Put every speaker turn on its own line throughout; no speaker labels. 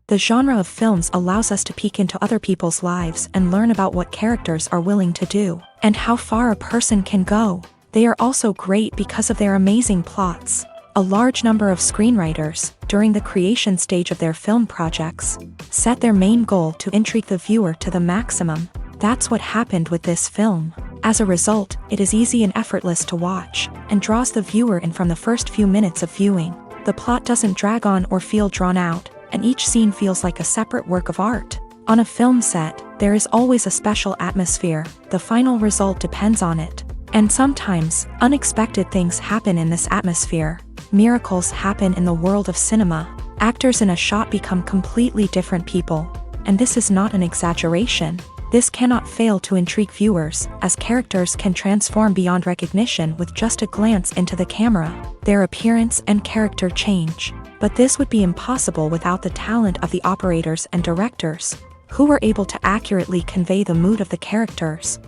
The genre of films allows us to peek into other people's lives and learn about what characters are willing to do, and how far a person can go. They are also great because of their amazing plots. A large number of screenwriters, during the creation stage of their film projects, set their main goal to intrigue the viewer to the maximum. That's what happened with this film. As a result, it is easy and effortless to watch, and draws the viewer in from the first few minutes of viewing. The plot doesn't drag on or feel drawn out, and each scene feels like a separate work of art. On a film set, there is always a special atmosphere. The final result depends on it. And sometimes, unexpected things happen in this atmosphere. Miracles happen in the world of cinema. Actors in a shot become completely different people. And this is not an exaggeration. This cannot fail to intrigue viewers, as characters can transform beyond recognition with just a glance into the camera. Their appearance and character change. But this would be impossible without the talent of the operators and directors, who were able to accurately convey the mood of the characters.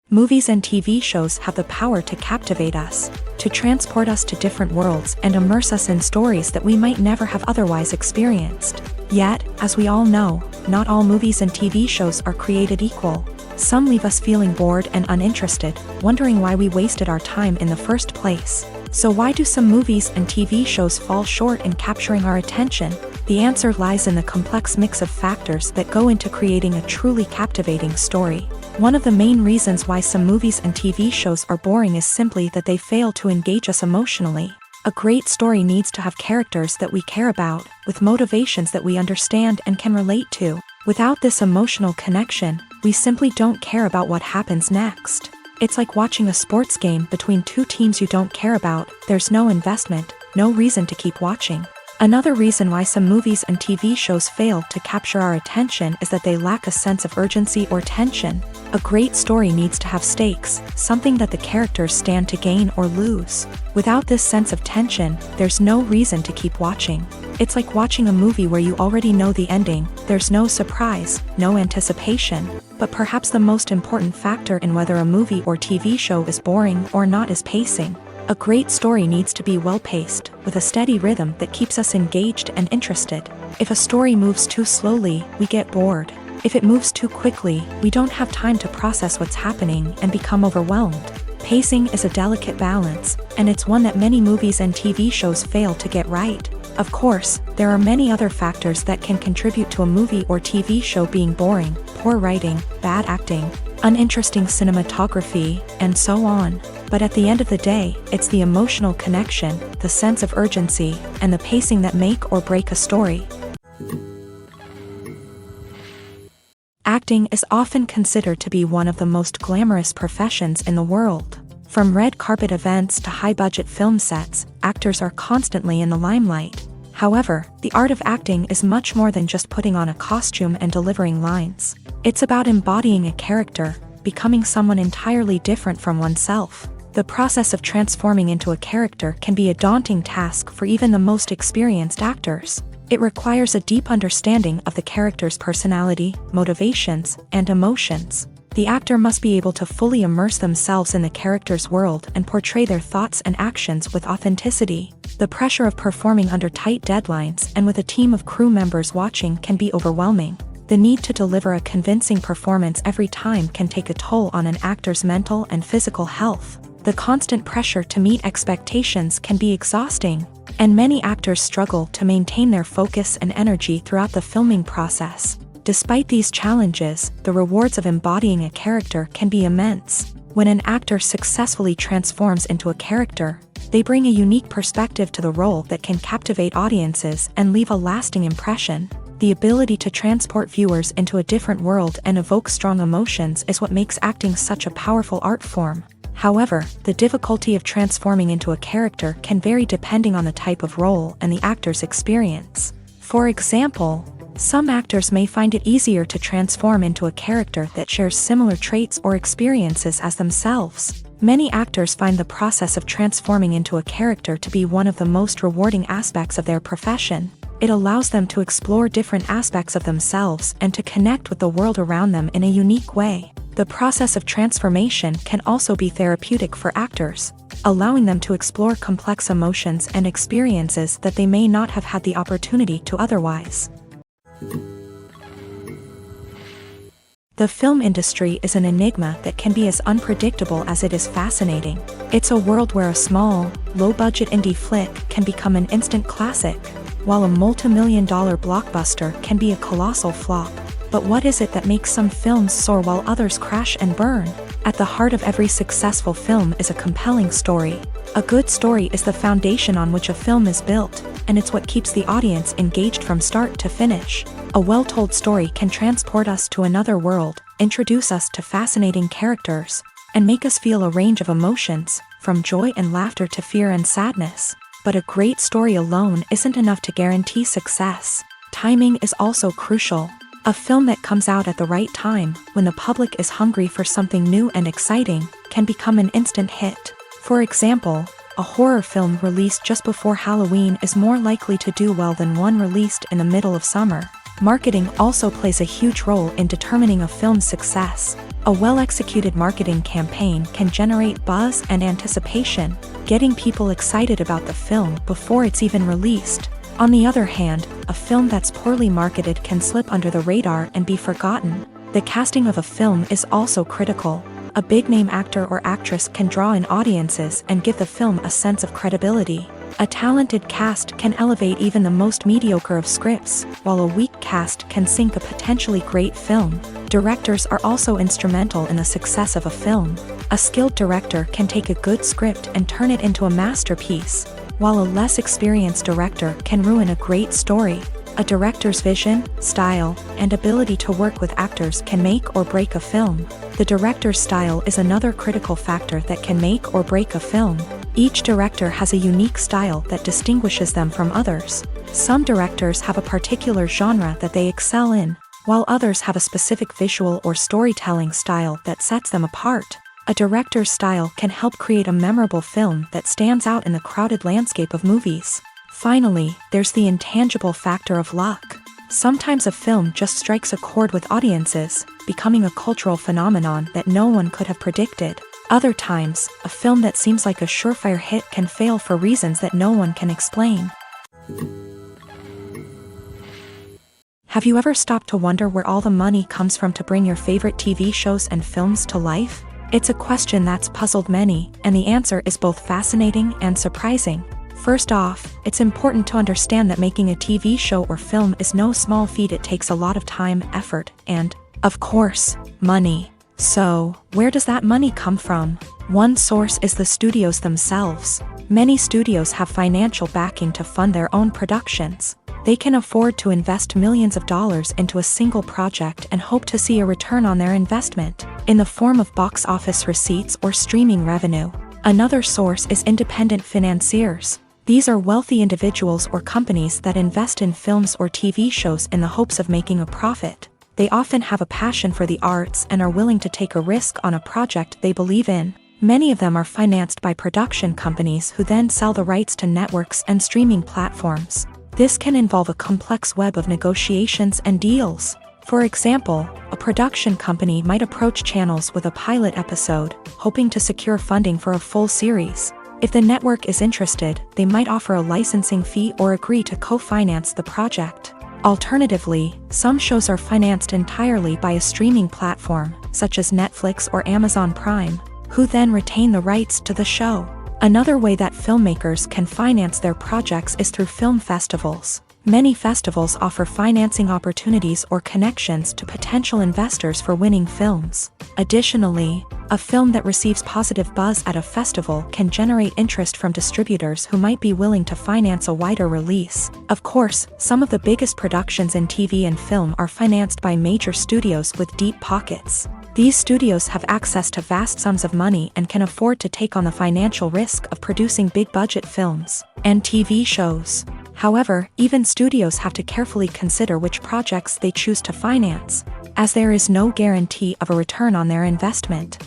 Movies and TV shows have the power to captivate us, to transport us to different worlds and immerse us in stories that we might never have otherwise experienced. Yet, as we all know, not all movies and TV shows are created equal. Some leave us feeling bored and uninterested, wondering why we wasted our time in the first place. So why do some movies and TV shows fall short in capturing our attention? The answer lies in the complex mix of factors that go into creating a truly captivating story. One of the main reasons why some movies and TV shows are boring is simply that they fail to engage us emotionally. A great story needs to have characters that we care about, with motivations that we understand and can relate to. Without this emotional connection, we simply don't care about what happens next. It's like watching a sports game between two teams you don't care about. There's no investment, no reason to keep watching. Another reason why some movies and TV shows fail to capture our attention is that they lack a sense of urgency or tension. A great story needs to have stakes, something that the characters stand to gain or lose. Without this sense of tension, there's no reason to keep watching. It's like watching a movie where you already know the ending. There's no surprise, no anticipation. But perhaps the most important factor in whether a movie or TV show is boring or not is pacing. A great story needs to be well-paced, with a steady rhythm that keeps us engaged and interested. If a story moves too slowly, we get bored. If it moves too quickly, we don't have time to process what's happening and become overwhelmed. Pacing is a delicate balance, and it's one that many movies and TV shows fail to get right. Of course, there are many other factors that can contribute to a movie or TV show being boring: poor writing, bad acting, uninteresting cinematography, and so on. But at the end of the day, it's the emotional connection, the sense of urgency, and the pacing that make or break a story. Acting is often considered to be one of the most glamorous professions in the world. From red carpet events to high-budget film sets, actors are constantly in the limelight. However, the art of acting is much more than just putting on a costume and delivering lines. It's about embodying a character, becoming someone entirely different from oneself. The process of transforming into a character can be a daunting task for even the most experienced actors. It requires a deep understanding of the character's personality, motivations, and emotions. The actor must be able to fully immerse themselves in the character's world and portray their thoughts and actions with authenticity. The pressure of performing under tight deadlines and with a team of crew members watching can be overwhelming. The need to deliver a convincing performance every time can take a toll on an actor's mental and physical health. The constant pressure to meet expectations can be exhausting, and many actors struggle to maintain their focus and energy throughout the filming process. Despite these challenges, the rewards of embodying a character can be immense. When an actor successfully transforms into a character, they bring a unique perspective to the role that can captivate audiences and leave a lasting impression. The ability to transport viewers into a different world and evoke strong emotions is what makes acting such a powerful art form. However, the difficulty of transforming into a character can vary depending on the type of role and the actor's experience. For example, some actors may find it easier to transform into a character that shares similar traits or experiences as themselves. Many actors find the process of transforming into a character to be one of the most rewarding aspects of their profession. It allows them to explore different aspects of themselves and to connect with the world around them in a unique way. The process of transformation can also be therapeutic for actors. allowing them to explore complex emotions and experiences that they may not have had the opportunity to otherwise. The film industry is an enigma that can be as unpredictable as it is fascinating. It's a world where a small, low-budget indie flick can become an instant classic, while a multi-million-dollar blockbuster can be a colossal flop. But what is it that makes some films soar while others crash and burn? At the heart of every successful film is a compelling story. A good story is the foundation on which a film is built, and it's what keeps the audience engaged from start to finish. A well-told story can transport us to another world, introduce us to fascinating characters, and make us feel a range of emotions, from joy and laughter to fear and sadness. But a great story alone isn't enough to guarantee success. Timing is also crucial. A film that comes out at the right time, when the public is hungry for something new and exciting, can become an instant hit. For example, a horror film released just before Halloween is more likely to do well than one released in the middle of summer. Marketing also plays a huge role in determining a film's success. A well-executed marketing campaign can generate buzz and anticipation, getting people excited about the film before it's even released. On the other hand, a film that's poorly marketed can slip under the radar and be forgotten. The casting of a film is also critical. A big-name actor or actress can draw in audiences and give the film a sense of credibility. A talented cast can elevate even the most mediocre of scripts, while a weak cast can sink a potentially great film. Directors are also instrumental in the success of a film. A skilled director can take a good script and turn it into a masterpiece, while a less experienced director can ruin a great story. A director's vision, style, and ability to work with actors can make or break a film. The director's style is another critical factor that can make or break a film. Each director has a unique style that distinguishes them from others. Some directors have a particular genre that they excel in, while others have a specific visual or storytelling style that sets them apart. A director's style can help create a memorable film that stands out in the crowded landscape of movies. Finally, there's the intangible factor of luck. Sometimes a film just strikes a chord with audiences, becoming a cultural phenomenon that no one could have predicted. Other times, a film that seems like a surefire hit can fail for reasons that no one can explain. Have you ever stopped to wonder where all the money comes from to bring your favorite TV shows and films to life? It's a question that's puzzled many, and the answer is both fascinating and surprising. First off, it's important to understand that making a TV show or film is no small feat. It takes a lot of time, effort, and, of course, money. So, where does that money come from? One source is the studios themselves. Many studios have financial backing to fund their own productions. They can afford to invest millions of dollars into a single project and hope to see a return on their investment, in the form of box office receipts or streaming revenue. Another source is independent financiers. These are wealthy individuals or companies that invest in films or TV shows in the hopes of making a profit. They often have a passion for the arts and are willing to take a risk on a project they believe in. Many of them are financed by production companies who then sell the rights to networks and streaming platforms. This can involve a complex web of negotiations and deals. For example, a production company might approach channels with a pilot episode, hoping to secure funding for a full series. If the network is interested, they might offer a licensing fee or agree to co-finance the project. Alternatively, some shows are financed entirely by a streaming platform, such as Netflix or Amazon Prime, who then retain the rights to the show. Another way that filmmakers can finance their projects is through film festivals. Many festivals offer financing opportunities or connections to potential investors for winning films. Additionally, a film that receives positive buzz at a festival can generate interest from distributors who might be willing to finance a wider release. Of course, some of the biggest productions in TV and film are financed by major studios with deep pockets. These studios have access to vast sums of money and can afford to take on the financial risk of producing big-budget films and TV shows. However, even studios have to carefully consider which projects they choose to finance, as there is no guarantee of a return on their investment.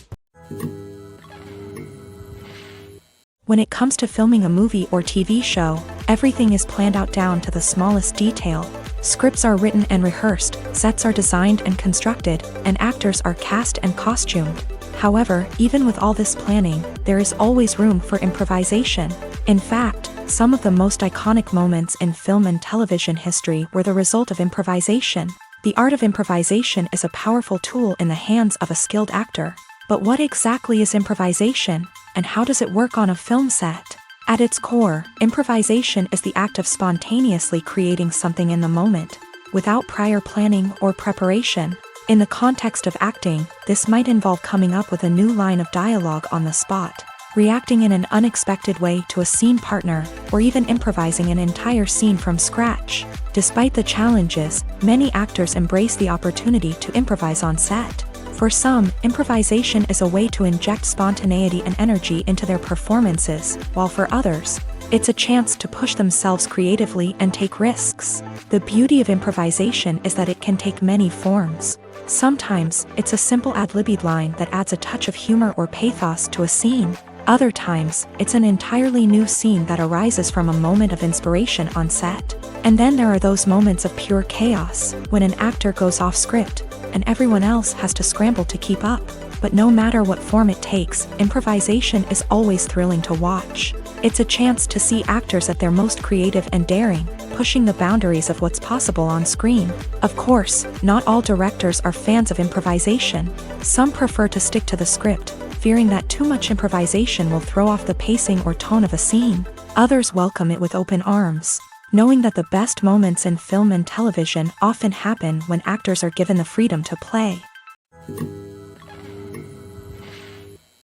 When it comes to filming a movie or TV show, everything is planned out down to the smallest detail. Scripts are written and rehearsed, sets are designed and constructed, and actors are cast and costumed. However, even with all this planning, there is always room for improvisation. In fact, some of the most iconic moments in film and television history were the result of improvisation. The art of improvisation is a powerful tool in the hands of a skilled actor. But what exactly is improvisation, and how does it work on a film set? At its core, improvisation is the act of spontaneously creating something in the moment, without prior planning or preparation. In the context of acting, this might involve coming up with a new line of dialogue on the spot, reacting in an unexpected way to a scene partner, or even improvising an entire scene from scratch. Despite the challenges, many actors embrace the opportunity to improvise on set. For some, improvisation is a way to inject spontaneity and energy into their performances, while for others, it's a chance to push themselves creatively and take risks. The beauty of improvisation is that it can take many forms. Sometimes, it's a simple ad-libbed line that adds a touch of humor or pathos to a scene. Other times, it's an entirely new scene that arises from a moment of inspiration on set. And then there are those moments of pure chaos, when an actor goes off script, and everyone else has to scramble to keep up. But no matter what form it takes, improvisation is always thrilling to watch. It's a chance to see actors at their most creative and daring, pushing the boundaries of what's possible on screen. Of course, not all directors are fans of improvisation. Some prefer to stick to the script, fearing that too much improvisation will throw off the pacing or tone of a scene. Others welcome it with open arms, knowing that the best moments in film and television often happen when actors are given the freedom to play.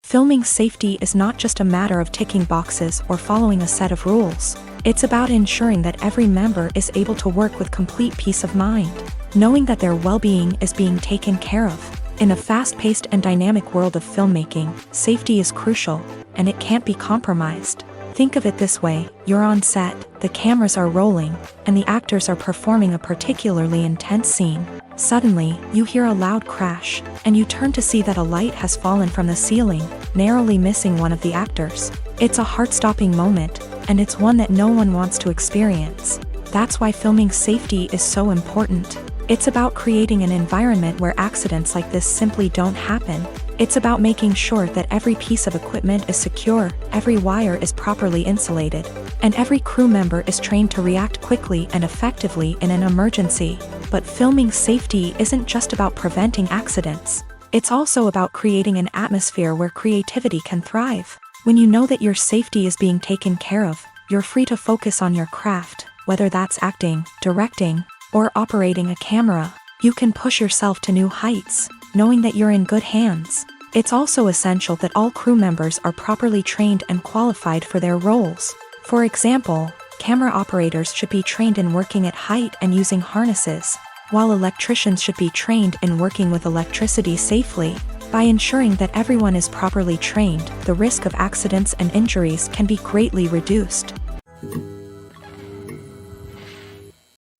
Filming safety is not just a matter of ticking boxes or following a set of rules. It's about ensuring that every member is able to work with complete peace of mind, knowing that their well-being is being taken care of. In a fast-paced and dynamic world of filmmaking, safety is crucial, and it can't be compromised. Think of it this way: you're on set, the cameras are rolling, and the actors are performing a particularly intense scene. Suddenly, you hear a loud crash, and you turn to see that a light has fallen from the ceiling, narrowly missing one of the actors. It's a heart-stopping moment, and it's one that no one wants to experience. That's why filming safety is so important. It's about creating an environment where accidents like this simply don't happen. It's about making sure that every piece of equipment is secure, every wire is properly insulated, and every crew member is trained to react quickly and effectively in an emergency. But filming safety isn't just about preventing accidents. It's also about creating an atmosphere where creativity can thrive. When you know that your safety is being taken care of, you're free to focus on your craft, whether that's acting, directing, or operating a camera. You can push yourself to new heights, knowing that you're in good hands. It's also essential that all crew members are properly trained and qualified for their roles. For example, camera operators should be trained in working at height and using harnesses, while electricians should be trained in working with electricity safely. By ensuring that everyone is properly trained, the risk of accidents and injuries can be greatly reduced.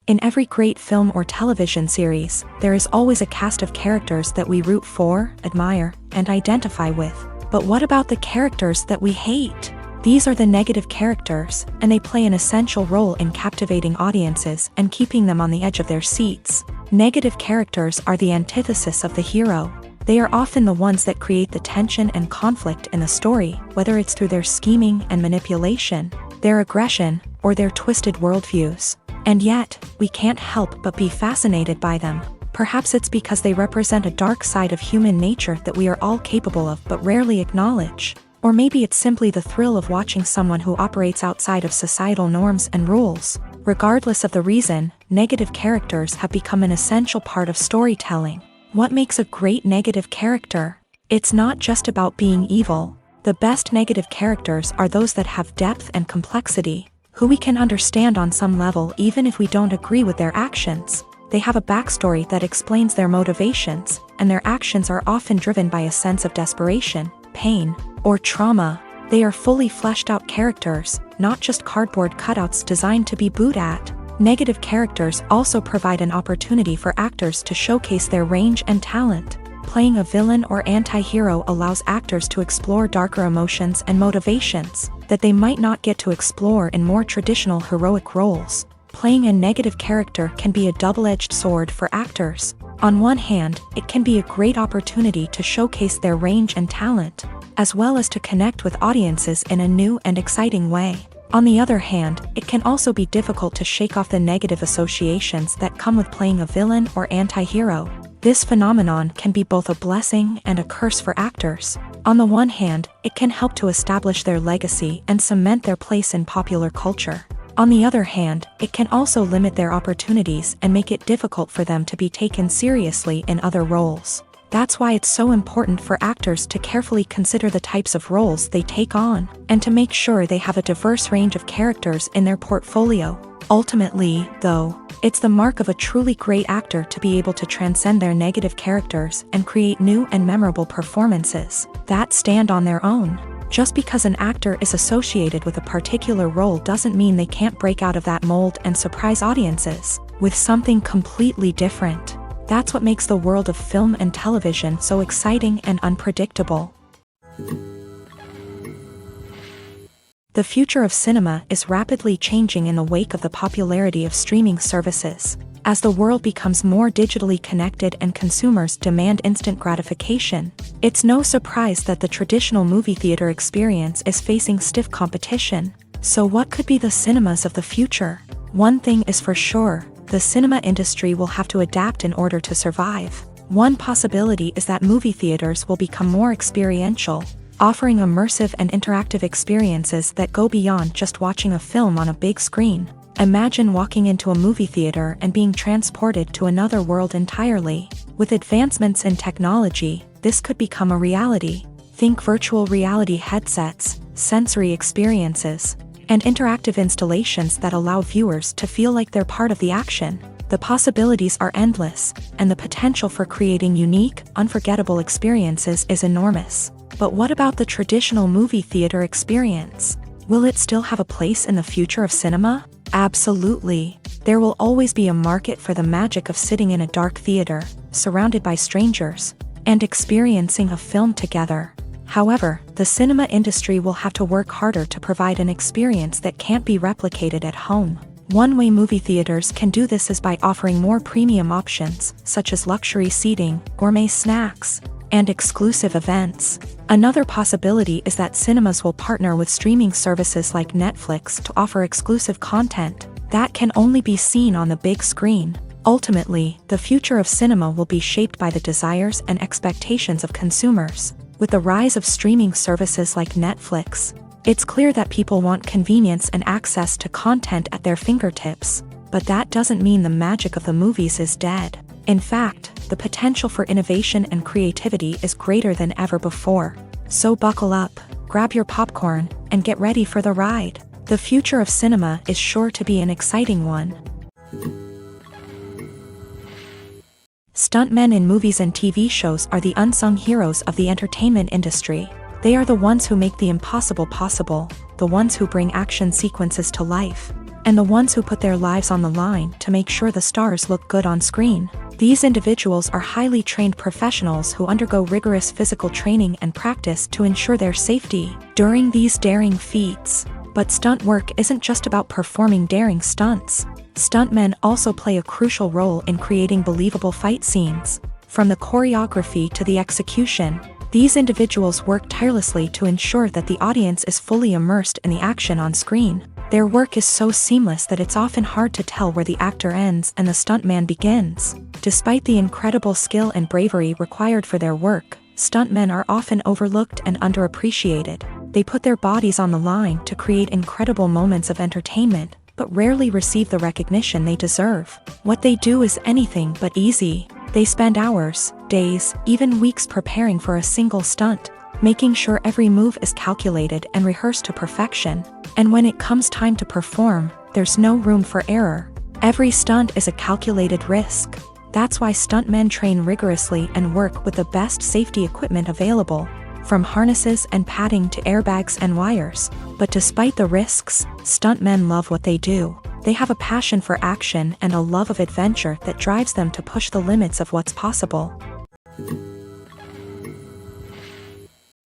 In every great film or television series, there is always a cast of characters that we root for, admire, and identify with. But what about the characters that we hate? These are the negative characters, and they play an essential role in captivating audiences and keeping them on the edge of their seats. Negative characters are the antithesis of the hero. They are often the ones that create the tension and conflict in the story, whether it's through their scheming and manipulation, their aggression, or their twisted worldviews. And yet, we can't help but be fascinated by them. Perhaps it's because they represent a dark side of human nature that we are all capable of but rarely acknowledge. Or maybe it's simply the thrill of watching someone who operates outside of societal norms and rules. Regardless of the reason, negative characters have become an essential part of storytelling. What makes a great negative character? It's not just about being evil. The best negative characters are those that have depth and complexity, who we can understand on some level even if we don't agree with their actions. They have a backstory that explains their motivations, and their actions are often driven by a sense of desperation, pain, or trauma. They are fully fleshed out characters, not just cardboard cutouts designed to be booed at. Negative characters also provide an opportunity for actors to showcase their range and talent. Playing a villain or anti-hero allows actors to explore darker emotions and motivations that they might not get to explore in more traditional heroic roles. Playing a negative character can be a double-edged sword for actors. On one hand, it can be a great opportunity to showcase their range and talent, as well as to connect with audiences in a new and exciting way. On the other hand, it can also be difficult to shake off the negative associations that come with playing a villain or anti-hero. This phenomenon can be both a blessing and a curse for actors. On the one hand, it can help to establish their legacy and cement their place in popular culture. On the other hand, it can also limit their opportunities and make it difficult for them to be taken seriously in other roles. That's why it's so important for actors to carefully consider the types of roles they take on, and to make sure they have a diverse range of characters in their portfolio. Ultimately, though, it's the mark of a truly great actor to be able to transcend their negative characters and create new and memorable performances that stand on their own. Just because an actor is associated with a particular role doesn't mean they can't break out of that mold and surprise audiences with something completely different. That's what makes the world of film and television so exciting and unpredictable. The future of cinema is rapidly changing in the wake of the popularity of streaming services. As the world becomes more digitally connected and consumers demand instant gratification, it's no surprise that the traditional movie theater experience is facing stiff competition. So what could be the cinemas of the future? One thing is for sure, the cinema industry will have to adapt in order to survive. One possibility is that movie theaters will become more experiential, offering immersive and interactive experiences that go beyond just watching a film on a big screen. Imagine walking into a movie theater and being transported to another world entirely. With advancements in technology, this could become a reality. Think virtual reality headsets, sensory experiences, and interactive installations that allow viewers to feel like they're part of the action. The possibilities are endless, and the potential for creating unique, unforgettable experiences is enormous. But what about the traditional movie theater experience? Will it still have a place in the future of cinema? Absolutely. There will always be a market for the magic of sitting in a dark theater, surrounded by strangers, and experiencing a film together. However, the cinema industry will have to work harder to provide an experience that can't be replicated at home. One way movie theaters can do this is by offering more premium options, such as luxury seating, gourmet snacks, and exclusive events. Another possibility is that cinemas will partner with streaming services like Netflix to offer exclusive content that can only be seen on the big screen. Ultimately, the future of cinema will be shaped by the desires and expectations of consumers. With the rise of streaming services like Netflix, it's clear that people want convenience and access to content at their fingertips. But that doesn't mean the magic of the movies is dead. In fact, the potential for innovation and creativity is greater than ever before. So buckle up, grab your popcorn, and get ready for the ride. The future of cinema is sure to be an exciting one. Stuntmen in movies and TV shows are the unsung heroes of the entertainment industry. They are the ones who make the impossible possible, the ones who bring action sequences to life, and the ones who put their lives on the line to make sure the stars look good on screen. These individuals are highly trained professionals who undergo rigorous physical training and practice to ensure their safety during these daring feats. But stunt work isn't just about performing daring stunts. Stuntmen also play a crucial role in creating believable fight scenes. From the choreography to the execution, these individuals work tirelessly to ensure that the audience is fully immersed in the action on screen. Their work is so seamless that it's often hard to tell where the actor ends and the stuntman begins. Despite the incredible skill and bravery required for their work, stuntmen are often overlooked and underappreciated. They put their bodies on the line to create incredible moments of entertainment, but rarely receive the recognition they deserve. What they do is anything but easy. They spend hours, days, even weeks preparing for a single stunt, making sure every move is calculated and rehearsed to perfection. And when it comes time to perform, there's no room for error. Every stunt is a calculated risk. That's why stuntmen train rigorously and work with the best safety equipment available, from harnesses and padding to airbags and wires. But despite the risks, stuntmen love what they do. They have a passion for action and a love of adventure that drives them to push the limits of what's possible.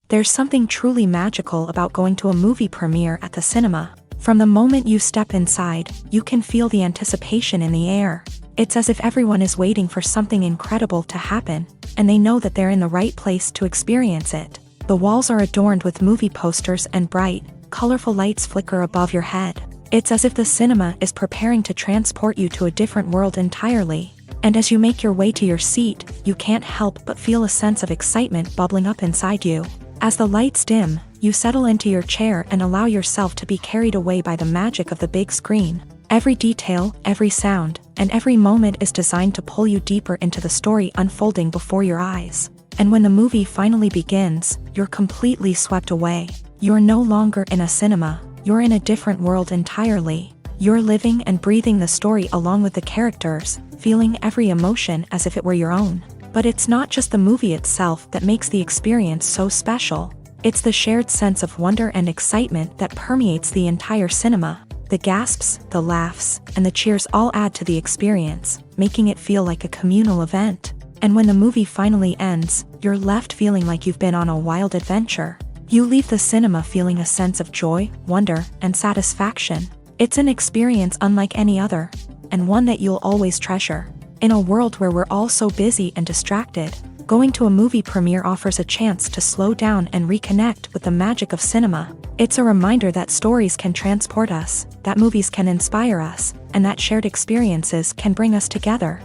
There's something truly magical about going to a movie premiere at the cinema. From the moment you step inside, you can feel the anticipation in the air. It's as if everyone is waiting for something incredible to happen, and they know that they're in the right place to experience it. The walls are adorned with movie posters and bright, colorful lights flicker above your head. It's as if the cinema is preparing to transport you to a different world entirely. And as you make your way to your seat, you can't help but feel a sense of excitement bubbling up inside you. As the lights dim, you settle into your chair and allow yourself to be carried away by the magic of the big screen. Every detail, every sound, and every moment is designed to pull you deeper into the story unfolding before your eyes. And when the movie finally begins, you're completely swept away. You're no longer in a cinema, you're in a different world entirely. You're living and breathing the story along with the characters, feeling every emotion as if it were your own. But it's not just the movie itself that makes the experience so special. It's the shared sense of wonder and excitement that permeates the entire cinema. The gasps, the laughs, and the cheers all add to the experience, making it feel like a communal event. And when the movie finally ends, you're left feeling like you've been on a wild adventure. You leave the cinema feeling a sense of joy, wonder, and satisfaction. It's an experience unlike any other, and one that you'll always treasure. In a world where we're all so busy and distracted, going to a movie premiere offers a chance to slow down and reconnect with the magic of cinema. It's a reminder that stories can transport us, that movies can inspire us, and that shared experiences can bring us together.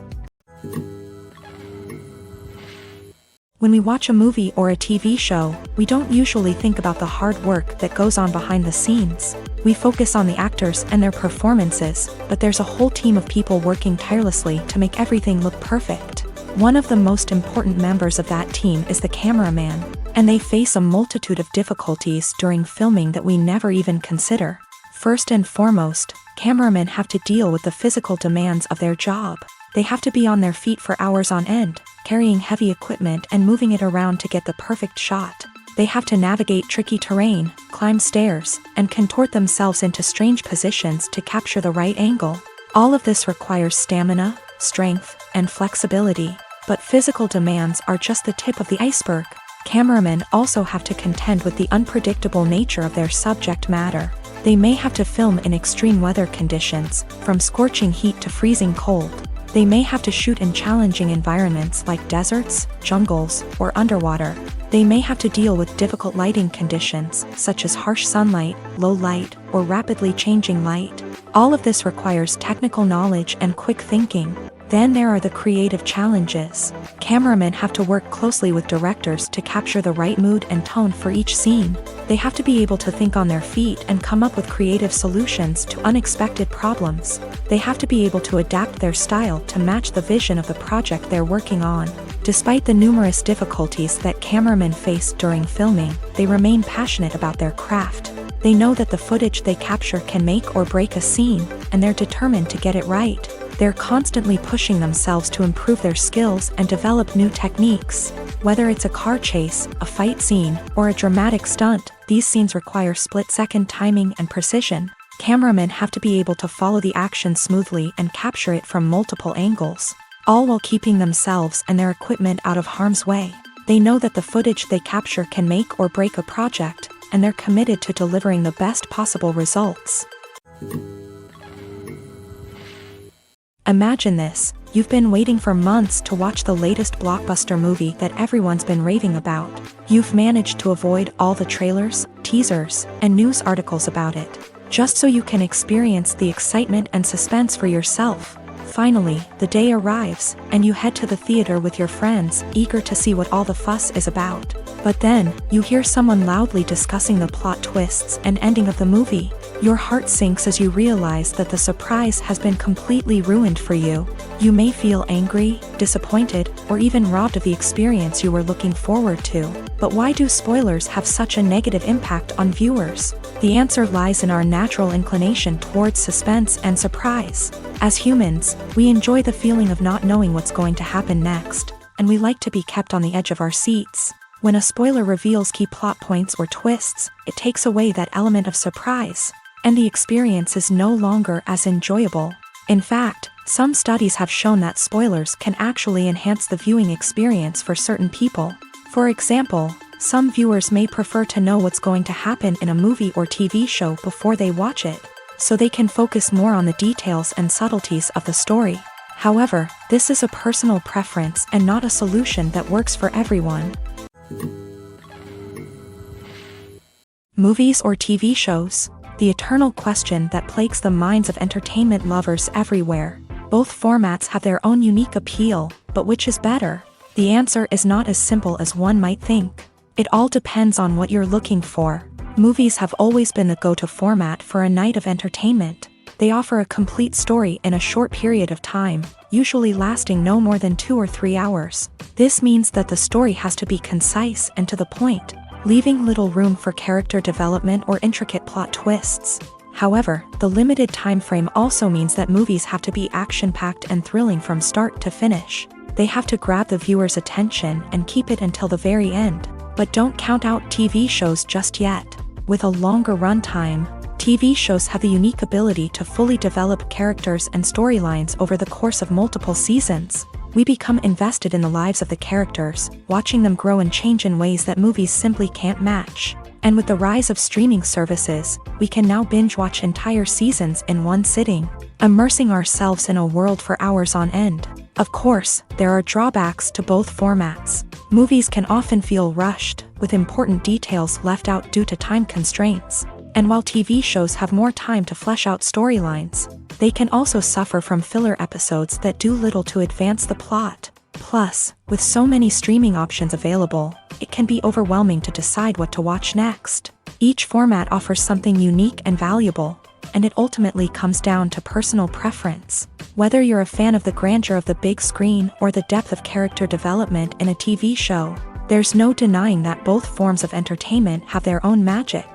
When we watch a movie or a TV show, we don't usually think about the hard work that goes on behind the scenes. We focus on the actors and their performances, but there's a whole team of people working tirelessly to make everything look perfect. One of the most important members of that team is the cameraman, and they face a multitude of difficulties during filming that we never even consider. First and foremost, cameramen have to deal with the physical demands of their job. They have to be on their feet for hours on end, carrying heavy equipment and moving it around to get the perfect shot. They have to navigate tricky terrain, climb stairs, and contort themselves into strange positions to capture the right angle. All of this requires stamina, strength, and flexibility. But physical demands are just the tip of the iceberg. Cameramen also have to contend with the unpredictable nature of their subject matter. They may have to film in extreme weather conditions, from scorching heat to freezing cold. They may have to shoot in challenging environments like deserts, jungles, or underwater. They may have to deal with difficult lighting conditions, such as harsh sunlight, low light, or rapidly changing light. All of this requires technical knowledge and quick thinking. Then there are the creative challenges. Cameramen have to work closely with directors to capture the right mood and tone for each scene. They have to be able to think on their feet and come up with creative solutions to unexpected problems. They have to be able to adapt their style to match the vision of the project they're working on. Despite the numerous difficulties that cameramen face during filming, they remain passionate about their craft. They know that the footage they capture can make or break a scene, and they're determined to get it right. They're constantly pushing themselves to improve their skills and develop new techniques. Whether it's a car chase, a fight scene, or a dramatic stunt, these scenes require split-second timing and precision. Cameramen have to be able to follow the action smoothly and capture it from multiple angles, all while keeping themselves and their equipment out of harm's way. They know that the footage they capture can make or break a project, and they're committed to delivering the best possible results. Imagine this: you've been waiting for months to watch the latest blockbuster movie that everyone's been raving about. You've managed to avoid all the trailers, teasers, and news articles about it, just so you can experience the excitement and suspense for yourself. Finally, the day arrives, and you head to the theater with your friends, eager to see what all the fuss is about. But then, you hear someone loudly discussing the plot twists and ending of the movie. Your heart sinks as you realize that the surprise has been completely ruined for you. You may feel angry, disappointed, or even robbed of the experience you were looking forward to. But why do spoilers have such a negative impact on viewers? The answer lies in our natural inclination towards suspense and surprise. As humans, we enjoy the feeling of not knowing what's going to happen next, and we like to be kept on the edge of our seats. When a spoiler reveals key plot points or twists, it takes away that element of surprise, and the experience is no longer as enjoyable. In fact, some studies have shown that spoilers can actually enhance the viewing experience for certain people. For example, some viewers may prefer to know what's going to happen in a movie or TV show before they watch it, so they can focus more on the details and subtleties of the story. However, this is a personal preference and not a solution that works for everyone. Movies or TV shows? The eternal question that plagues the minds of entertainment lovers everywhere. Both formats have their own unique appeal, but which is better? The answer is not as simple as one might think. It all depends on what you're looking for. Movies have always been the go-to format for a night of entertainment. They offer a complete story in a short period of time, usually lasting no more than 2 or 3 hours. This means that the story has to be concise and to the point, leaving little room for character development or intricate plot twists. However, the limited time frame also means that movies have to be action-packed and thrilling from start to finish. They have to grab the viewer's attention and keep it until the very end. But don't count out TV shows just yet. With a longer runtime, TV shows have the unique ability to fully develop characters and storylines over the course of multiple seasons. We become invested in the lives of the characters, watching them grow and change in ways that movies simply can't match. And with the rise of streaming services, we can now binge-watch entire seasons in one sitting, immersing ourselves in a world for hours on end. Of course, there are drawbacks to both formats. Movies can often feel rushed, with important details left out due to time constraints. And while TV shows have more time to flesh out storylines, they can also suffer from filler episodes that do little to advance the plot. Plus, with so many streaming options available, it can be overwhelming to decide what to watch next. Each format offers something unique and valuable, and it ultimately comes down to personal preference. Whether you're a fan of the grandeur of the big screen or the depth of character development in a TV show, there's no denying that both forms of entertainment have their own magic.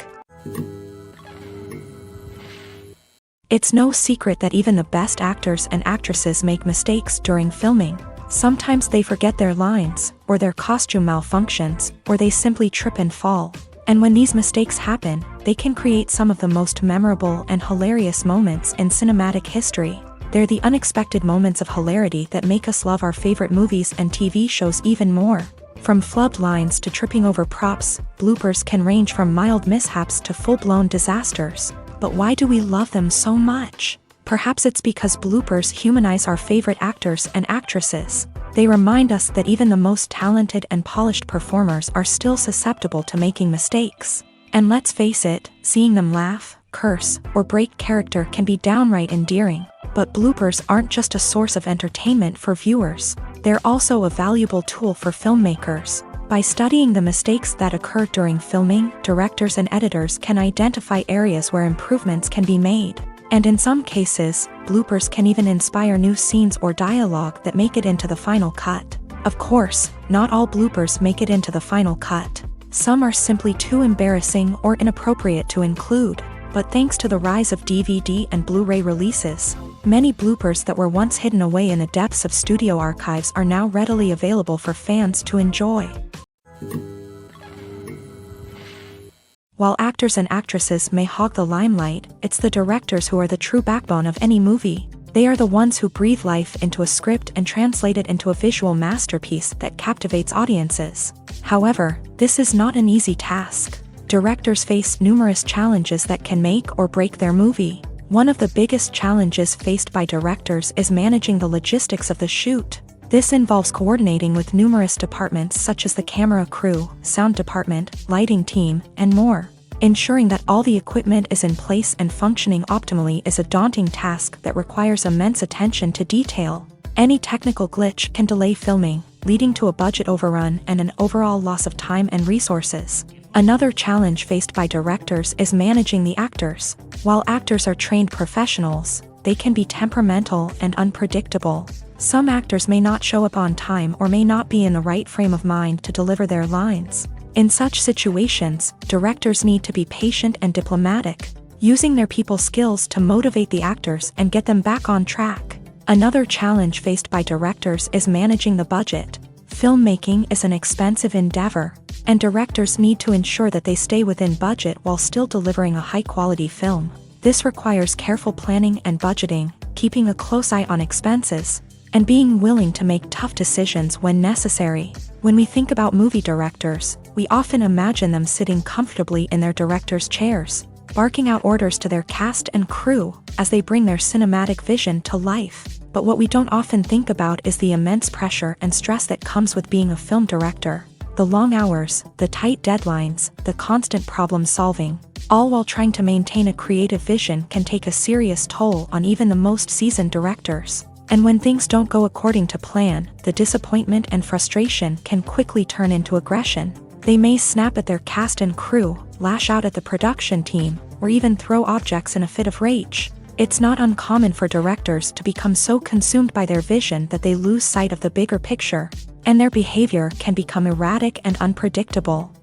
It's no secret that even the best actors and actresses make mistakes during filming. Sometimes they forget their lines, or their costume malfunctions, or they simply trip and fall. And when these mistakes happen, they can create some of the most memorable and hilarious moments in cinematic history. They're the unexpected moments of hilarity that make us love our favorite movies and TV shows even more. From flubbed lines to tripping over props, bloopers can range from mild mishaps to full-blown disasters. But why do we love them so much? Perhaps it's because bloopers humanize our favorite actors and actresses. They remind us that even the most talented and polished performers are still susceptible to making mistakes. And let's face it, seeing them laugh, curse, or break character can be downright endearing. But bloopers aren't just a source of entertainment for viewers. They're also a valuable tool for filmmakers. By studying the mistakes that occur during filming, directors and editors can identify areas where improvements can be made. And in some cases, bloopers can even inspire new scenes or dialogue that make it into the final cut. Of course, not all bloopers make it into the final cut. Some are simply too embarrassing or inappropriate to include. But thanks to the rise of DVD and Blu-ray releases, many bloopers that were once hidden away in the depths of studio archives are now readily available for fans to enjoy. While actors and actresses may hog the limelight, it's the directors who are the true backbone of any movie. They are the ones who breathe life into a script and translate it into a visual masterpiece that captivates audiences. However, this is not an easy task. Directors face numerous challenges that can make or break their movie. One of the biggest challenges faced by directors is managing the logistics of the shoot. This involves coordinating with numerous departments such as the camera crew, sound department, lighting team, and more. Ensuring that all the equipment is in place and functioning optimally is a daunting task that requires immense attention to detail. Any technical glitch can delay filming, leading to a budget overrun and an overall loss of time and resources. Another challenge faced by directors is managing the actors. While actors are trained professionals, they can be temperamental and unpredictable. Some actors may not show up on time or may not be in the right frame of mind to deliver their lines. In such situations, directors need to be patient and diplomatic, using their people skills to motivate the actors and get them back on track. Another challenge faced by directors is managing the budget. Filmmaking is an expensive endeavor, and directors need to ensure that they stay within budget while still delivering a high-quality film. This requires careful planning and budgeting, keeping a close eye on expenses, and being willing to make tough decisions when necessary. When we think about movie directors, we often imagine them sitting comfortably in their director's chairs, barking out orders to their cast and crew as they bring their cinematic vision to life. but what we don't often think about is the immense pressure and stress that comes with being a film director. The long hours, the tight deadlines, the constant problem solving, all while trying to maintain a creative vision can take a serious toll on even the most seasoned directors. And when things don't go according to plan, the disappointment and frustration can quickly turn into aggression. They may snap at their cast and crew, lash out at the production team, or even throw objects in a fit of rage. It's not uncommon for directors to become so consumed by their vision that they lose sight of the bigger picture, and their behavior can become erratic and unpredictable.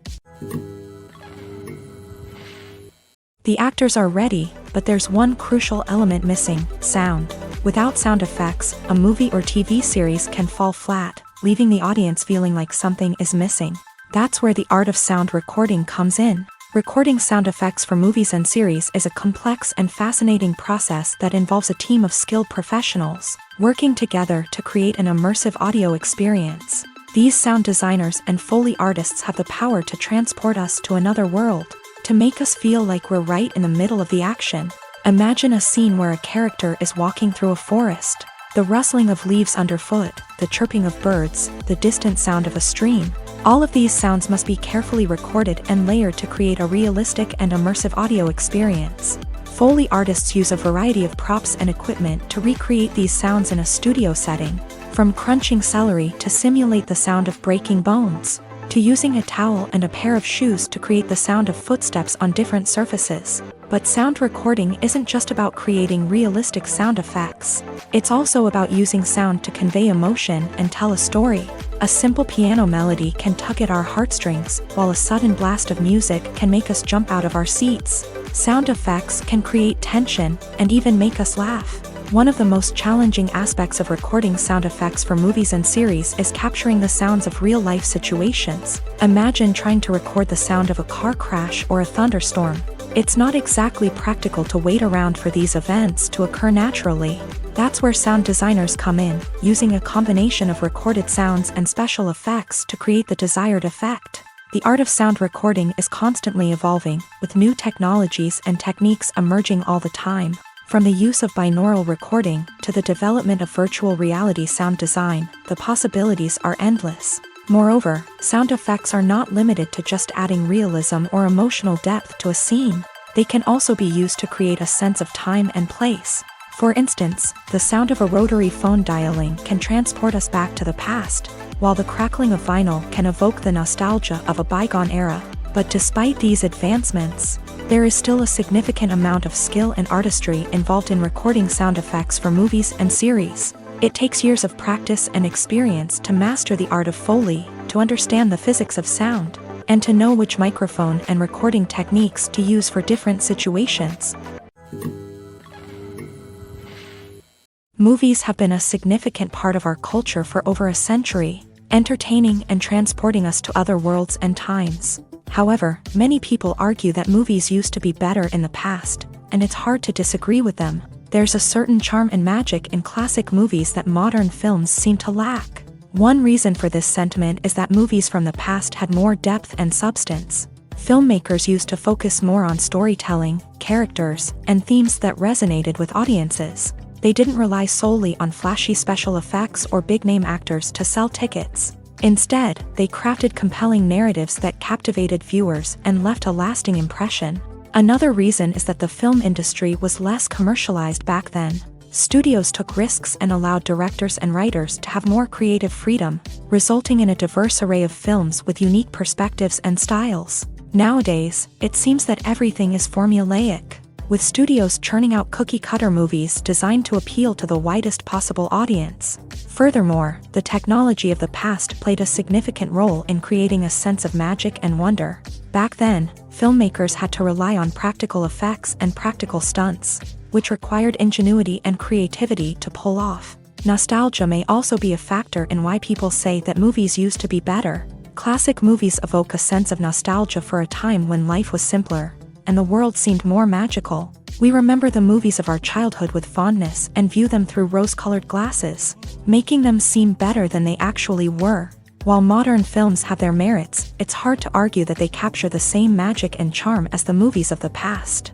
The actors are ready, but there's one crucial element missing: sound. Without sound effects, a movie or TV series can fall flat, leaving the audience feeling like something is missing. That's where the art of sound recording comes in. Recording sound effects for movies and series is a complex and fascinating process that involves a team of skilled professionals working together to create an immersive audio experience. These sound designers and Foley artists have the power to transport us to another world, to make us feel like we're right in the middle of the action. Imagine a scene where a character is walking through a forest. The rustling of leaves underfoot, the chirping of birds, the distant sound of a stream. All of these sounds must be carefully recorded and layered to create a realistic and immersive audio experience. Foley artists use a variety of props and equipment to recreate these sounds in a studio setting, from crunching celery to simulate the sound of breaking bones, to using a towel and a pair of shoes to create the sound of footsteps on different surfaces. But sound recording isn't just about creating realistic sound effects. It's also about using sound to convey emotion and tell a story. A simple piano melody can tug at our heartstrings, while a sudden blast of music can make us jump out of our seats. Sound effects can create tension and even make us laugh. One of the most challenging aspects of recording sound effects for movies and series is capturing the sounds of real-life situations. Imagine trying to record the sound of a car crash or a thunderstorm. It's not exactly practical to wait around for these events to occur naturally. That's where sound designers come in, using a combination of recorded sounds and special effects to create the desired effect. The art of sound recording is constantly evolving, with new technologies and techniques emerging all the time. From the use of binaural recording to the development of virtual reality sound design, the possibilities are endless. Moreover, sound effects are not limited to just adding realism or emotional depth to a scene. They can also be used to create a sense of time and place. For instance, the sound of a rotary phone dialing can transport us back to the past, while the crackling of vinyl can evoke the nostalgia of a bygone era. But despite these advancements, there is still a significant amount of skill and artistry involved in recording sound effects for movies and series. It takes years of practice and experience to master the art of Foley, to understand the physics of sound, and to know which microphone and recording techniques to use for different situations. Movies have been a significant part of our culture for over a century, entertaining and transporting us to other worlds and times. However, many people argue that movies used to be better in the past, and it's hard to disagree with them. There's a certain charm and magic in classic movies that modern films seem to lack. One reason for this sentiment is that movies from the past had more depth and substance. Filmmakers used to focus more on storytelling, characters, and themes that resonated with audiences. They didn't rely solely on flashy special effects or big-name actors to sell tickets. Instead, they crafted compelling narratives that captivated viewers and left a lasting impression. Another reason is that the film industry was less commercialized back then. Studios took risks and allowed directors and writers to have more creative freedom, resulting in a diverse array of films with unique perspectives and styles. Nowadays, it seems that everything is formulaic, with studios churning out cookie-cutter movies designed to appeal to the widest possible audience. Furthermore, the technology of the past played a significant role in creating a sense of magic and wonder. Back then, filmmakers had to rely on practical effects and practical stunts, which required ingenuity and creativity to pull off. Nostalgia may also be a factor in why people say that movies used to be better. Classic movies evoke a sense of nostalgia for a time when life was simpler, and the world seemed more magical. We remember the movies of our childhood with fondness and view them through rose-colored glasses, making them seem better than they actually were. While modern films have their merits, it's hard to argue that they capture the same magic and charm as the movies of the past.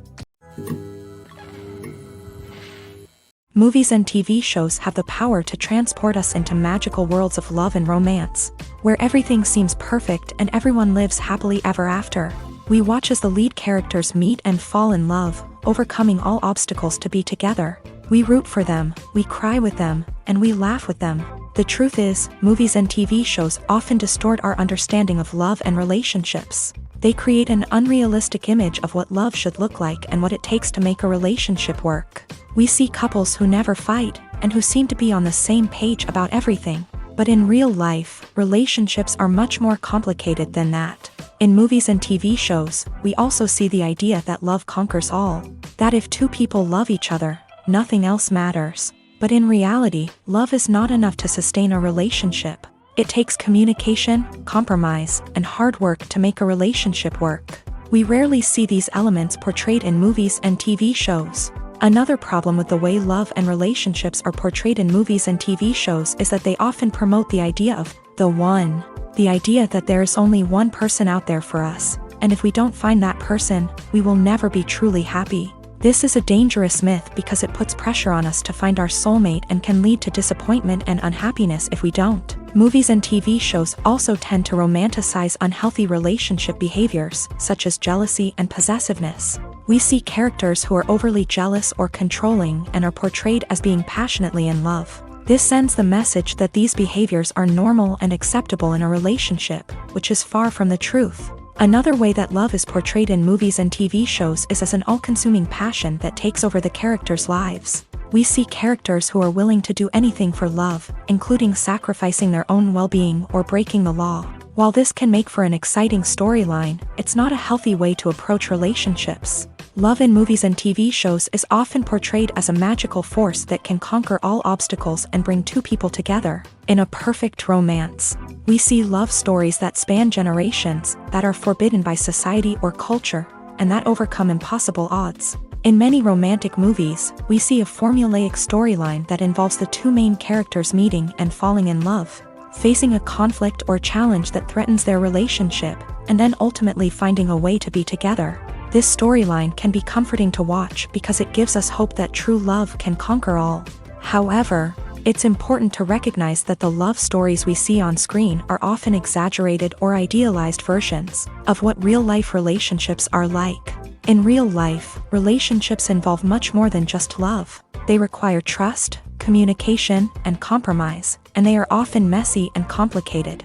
Movies and TV shows have the power to transport us into magical worlds of love and romance, where everything seems perfect and everyone lives happily ever after. We watch as the lead characters meet and fall in love, overcoming all obstacles to be together. We root for them, we cry with them, and we laugh with them. The truth is, movies and TV shows often distort our understanding of love and relationships. They create an unrealistic image of what love should look like and what it takes to make a relationship work. We see couples who never fight, and who seem to be on the same page about everything. But in real life, relationships are much more complicated than that. In movies and TV shows, we also see the idea that love conquers all. That if two people love each other, nothing else matters. But in reality, love is not enough to sustain a relationship. It takes communication, compromise, and hard work to make a relationship work. We rarely see these elements portrayed in movies and TV shows. Another problem with the way love and relationships are portrayed in movies and TV shows is that they often promote the idea of the one. The idea that there is only one person out there for us, and if we don't find that person, we will never be truly happy. This is a dangerous myth because it puts pressure on us to find our soulmate and can lead to disappointment and unhappiness if we don't. Movies and TV shows also tend to romanticize unhealthy relationship behaviors, such as jealousy and possessiveness. We see characters who are overly jealous or controlling and are portrayed as being passionately in love. This sends the message that these behaviors are normal and acceptable in a relationship, which is far from the truth. Another way that love is portrayed in movies and TV shows is as an all-consuming passion that takes over the characters' lives. We see characters who are willing to do anything for love, including sacrificing their own well-being or breaking the law. While this can make for an exciting storyline, it's not a healthy way to approach relationships. Love in movies and TV shows is often portrayed as a magical force that can conquer all obstacles and bring two people together. In a perfect romance, we see love stories that span generations, that are forbidden by society or culture, and that overcome impossible odds. In many romantic movies, we see a formulaic storyline that involves the two main characters meeting and falling in love, facing a conflict or challenge that threatens their relationship, and then ultimately finding a way to be together. This storyline can be comforting to watch because it gives us hope that true love can conquer all. However, it's important to recognize that the love stories we see on screen are often exaggerated or idealized versions of what real-life relationships are like. In real life, relationships involve much more than just love. They require trust, communication, and compromise, and they are often messy and complicated.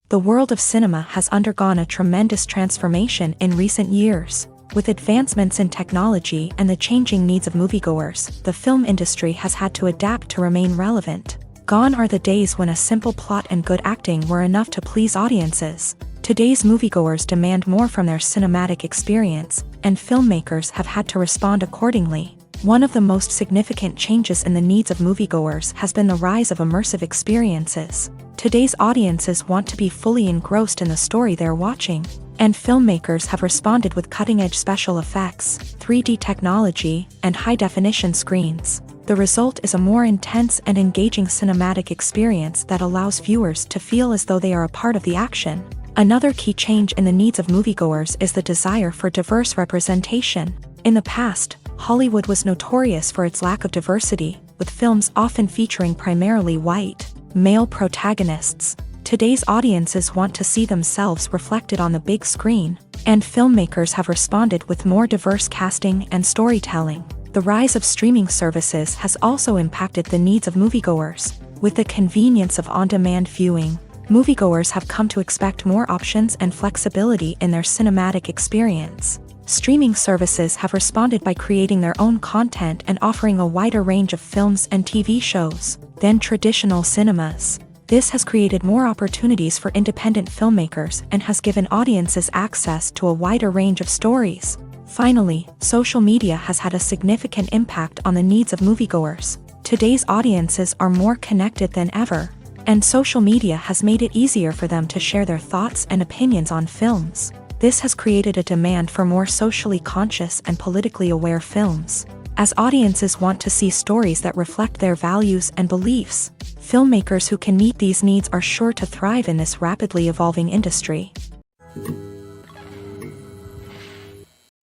The world of cinema has undergone a tremendous transformation in recent years. With advancements in technology and the changing needs of moviegoers, the film industry has had to adapt to remain relevant. Gone are the days when a simple plot and good acting were enough to please audiences. Today's moviegoers demand more from their cinematic experience, and filmmakers have had to respond accordingly. One of the most significant changes in the needs of moviegoers has been the rise of immersive experiences. Today's audiences want to be fully engrossed in the story they're watching, and filmmakers have responded with cutting-edge special effects, 3D technology, and high-definition screens. The result is a more intense and engaging cinematic experience that allows viewers to feel as though they are a part of the action. Another key change in the needs of moviegoers is the desire for diverse representation. In the past, Hollywood was notorious for its lack of diversity, with films often featuring primarily white, male protagonists. Today's audiences want to see themselves reflected on the big screen, and filmmakers have responded with more diverse casting and storytelling. The rise of streaming services has also impacted the needs of moviegoers. With the convenience of on-demand viewing, moviegoers have come to expect more options and flexibility in their cinematic experience. Streaming services have responded by creating their own content and offering a wider range of films and TV shows than traditional cinemas. This has created more opportunities for independent filmmakers and has given audiences access to a wider range of stories. Finally, social media has had a significant impact on the needs of moviegoers. Today's audiences are more connected than ever, and social media has made it easier for them to share their thoughts and opinions on films. This has created a demand for more socially conscious and politically aware films. As audiences want to see stories that reflect their values and beliefs, filmmakers who can meet these needs are sure to thrive in this rapidly evolving industry.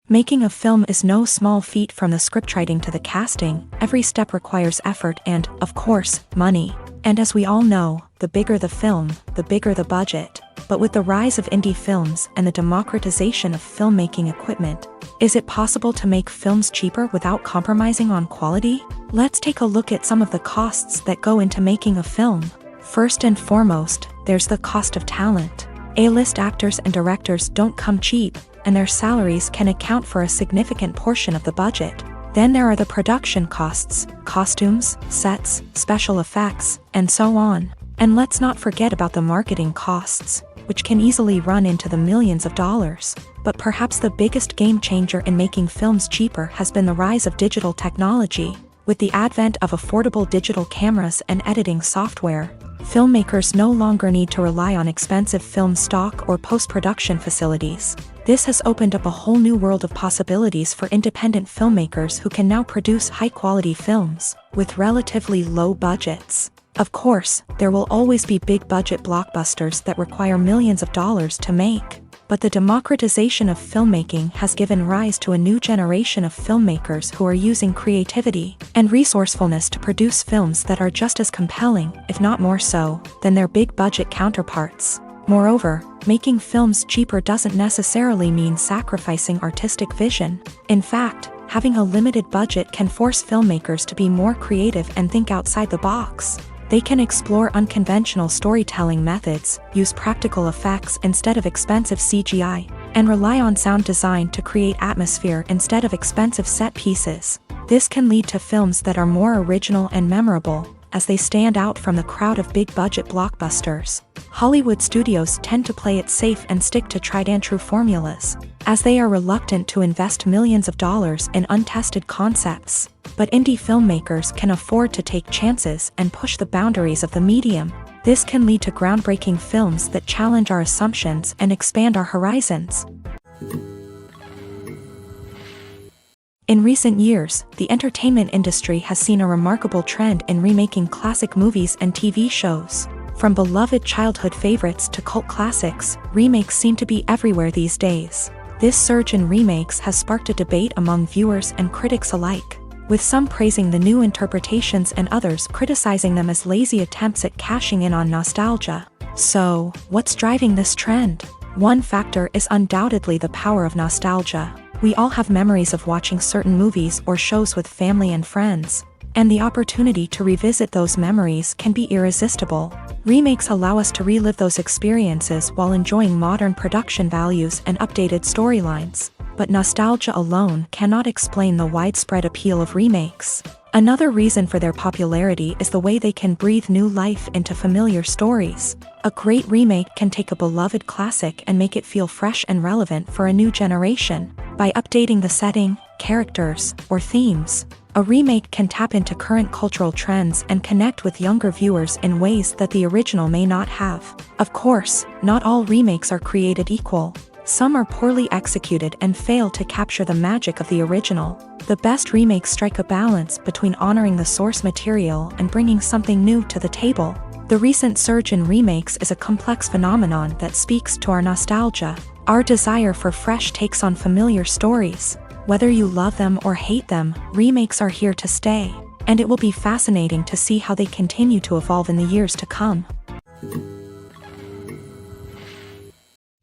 Making a film is no small feat. From the scriptwriting to the casting, every step requires effort and, of course, money. And as we all know, the bigger the film, the bigger the budget. But with the rise of indie films and the democratization of filmmaking equipment, is it possible to make films cheaper without compromising on quality? Let's take a look at some of the costs that go into making a film. First and foremost, there's the cost of talent. A-list actors and directors don't come cheap, and their salaries can account for a significant portion of the budget. Then there are the production costs, costumes, sets, special effects, and so on. And let's not forget about the marketing costs, which can easily run into the millions of dollars. But perhaps the biggest game changer in making films cheaper has been the rise of digital technology. With the advent of affordable digital cameras and editing software, filmmakers no longer need to rely on expensive film stock or post-production facilities. This has opened up a whole new world of possibilities for independent filmmakers who can now produce high-quality films with relatively low budgets. Of course, there will always be big-budget blockbusters that require millions of dollars to make. But the democratization of filmmaking has given rise to a new generation of filmmakers who are using creativity and resourcefulness to produce films that are just as compelling, if not more so, than their big-budget counterparts. Moreover, making films cheaper doesn't necessarily mean sacrificing artistic vision. In fact, having a limited budget can force filmmakers to be more creative and think outside the box. They can explore unconventional storytelling methods, use practical effects instead of expensive CGI, and rely on sound design to create atmosphere instead of expensive set pieces. This can lead to films that are more original and memorable, as they stand out from the crowd of big-budget blockbusters. Hollywood studios tend to play it safe and stick to tried-and-true formulas, as they are reluctant to invest millions of dollars in untested concepts. But indie filmmakers can afford to take chances and push the boundaries of the medium. This can lead to groundbreaking films that challenge our assumptions and expand our horizons. In recent years, the entertainment industry has seen a remarkable trend in remaking classic movies and TV shows. From beloved childhood favorites to cult classics, remakes seem to be everywhere these days. This surge in remakes has sparked a debate among viewers and critics alike, with some praising the new interpretations and others criticizing them as lazy attempts at cashing in on nostalgia. So, what's driving this trend? One factor is undoubtedly the power of nostalgia. We all have memories of watching certain movies or shows with family and friends, and the opportunity to revisit those memories can be irresistible. Remakes allow us to relive those experiences while enjoying modern production values and updated storylines. But nostalgia alone cannot explain the widespread appeal of remakes. Another reason for their popularity is the way they can breathe new life into familiar stories. A great remake can take a beloved classic and make it feel fresh and relevant for a new generation. By updating the setting, characters, or themes, a remake can tap into current cultural trends and connect with younger viewers in ways that the original may not have. Of course, not all remakes are created equal. Some are poorly executed and fail to capture the magic of the original. The best remakes strike a balance between honoring the source material and bringing something new to the table. The recent surge in remakes is a complex phenomenon that speaks to our nostalgia, our desire for fresh takes on familiar stories. Whether you love them or hate them, remakes are here to stay, and it will be fascinating to see how they continue to evolve in the years to come.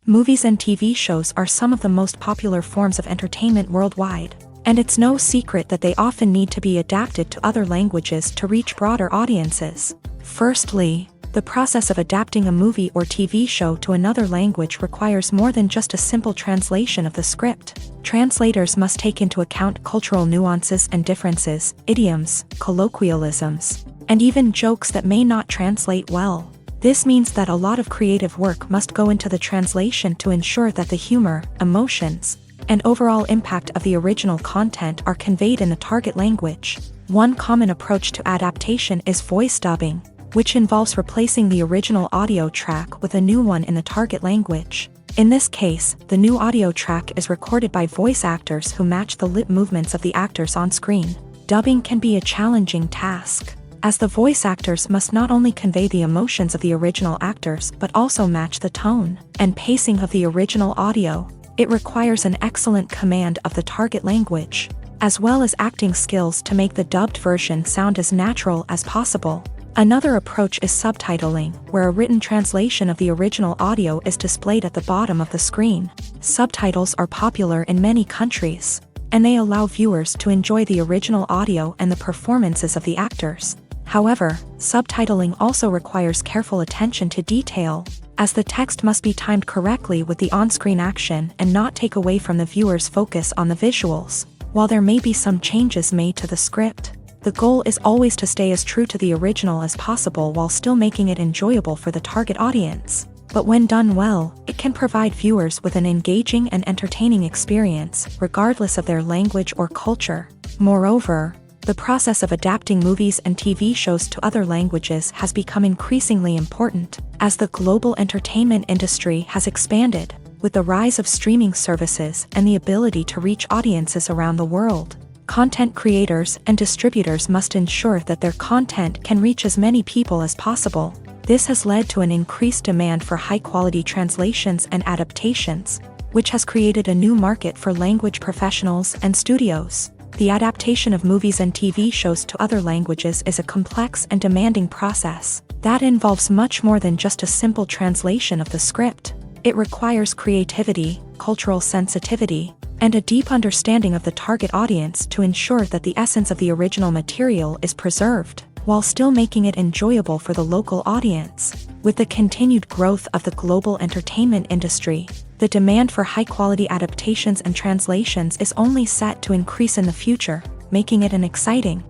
Movies and TV shows are some of the most popular forms of entertainment worldwide, and it's no secret that they often need to be adapted to other languages to reach broader audiences. Firstly, the process of adapting a movie or TV show to another language requires more than just a simple translation of the script. Translators must take into account cultural nuances and differences, idioms, colloquialisms, and even jokes that may not translate well. This means that a lot of creative work must go into the translation to ensure that the humor, emotions, and overall impact of the original content are conveyed in the target language. One common approach to adaptation is voice dubbing, which involves replacing the original audio track with a new one in the target language. In this case, the new audio track is recorded by voice actors who match the lip movements of the actors on screen. Dubbing can be a challenging task, as the voice actors must not only convey the emotions of the original actors but also match the tone and pacing of the original audio. It requires an excellent command of the target language, as well as acting skills to make the dubbed version sound as natural as possible. Another approach is subtitling, where a written translation of the original audio is displayed at the bottom of the screen. Subtitles are popular in many countries, and they allow viewers to enjoy the original audio and the performances of the actors. However, subtitling also requires careful attention to detail, as the text must be timed correctly with the on-screen action and not take away from the viewer's focus on the visuals. While there may be some changes made to the script, the goal is always to stay as true to the original as possible while still making it enjoyable for the target audience. But when done well, it can provide viewers with an engaging and entertaining experience, regardless of their language or culture. Moreover, the process of adapting movies and TV shows to other languages has become increasingly important, as the global entertainment industry has expanded, with the rise of streaming services and the ability to reach audiences around the world. Content creators and distributors must ensure that their content can reach as many people as possible. This has led to an increased demand for high-quality translations and adaptations, which has created a new market for language professionals and studios. The adaptation of movies and TV shows to other languages is a complex and demanding process that involves much more than just a simple translation of the script. It requires creativity, cultural sensitivity, and a deep understanding of the target audience to ensure that the essence of the original material is preserved, while still making it enjoyable for the local audience. With the continued growth of the global entertainment industry, the demand for high-quality adaptations and translations is only set to increase in the future, making it an exciting.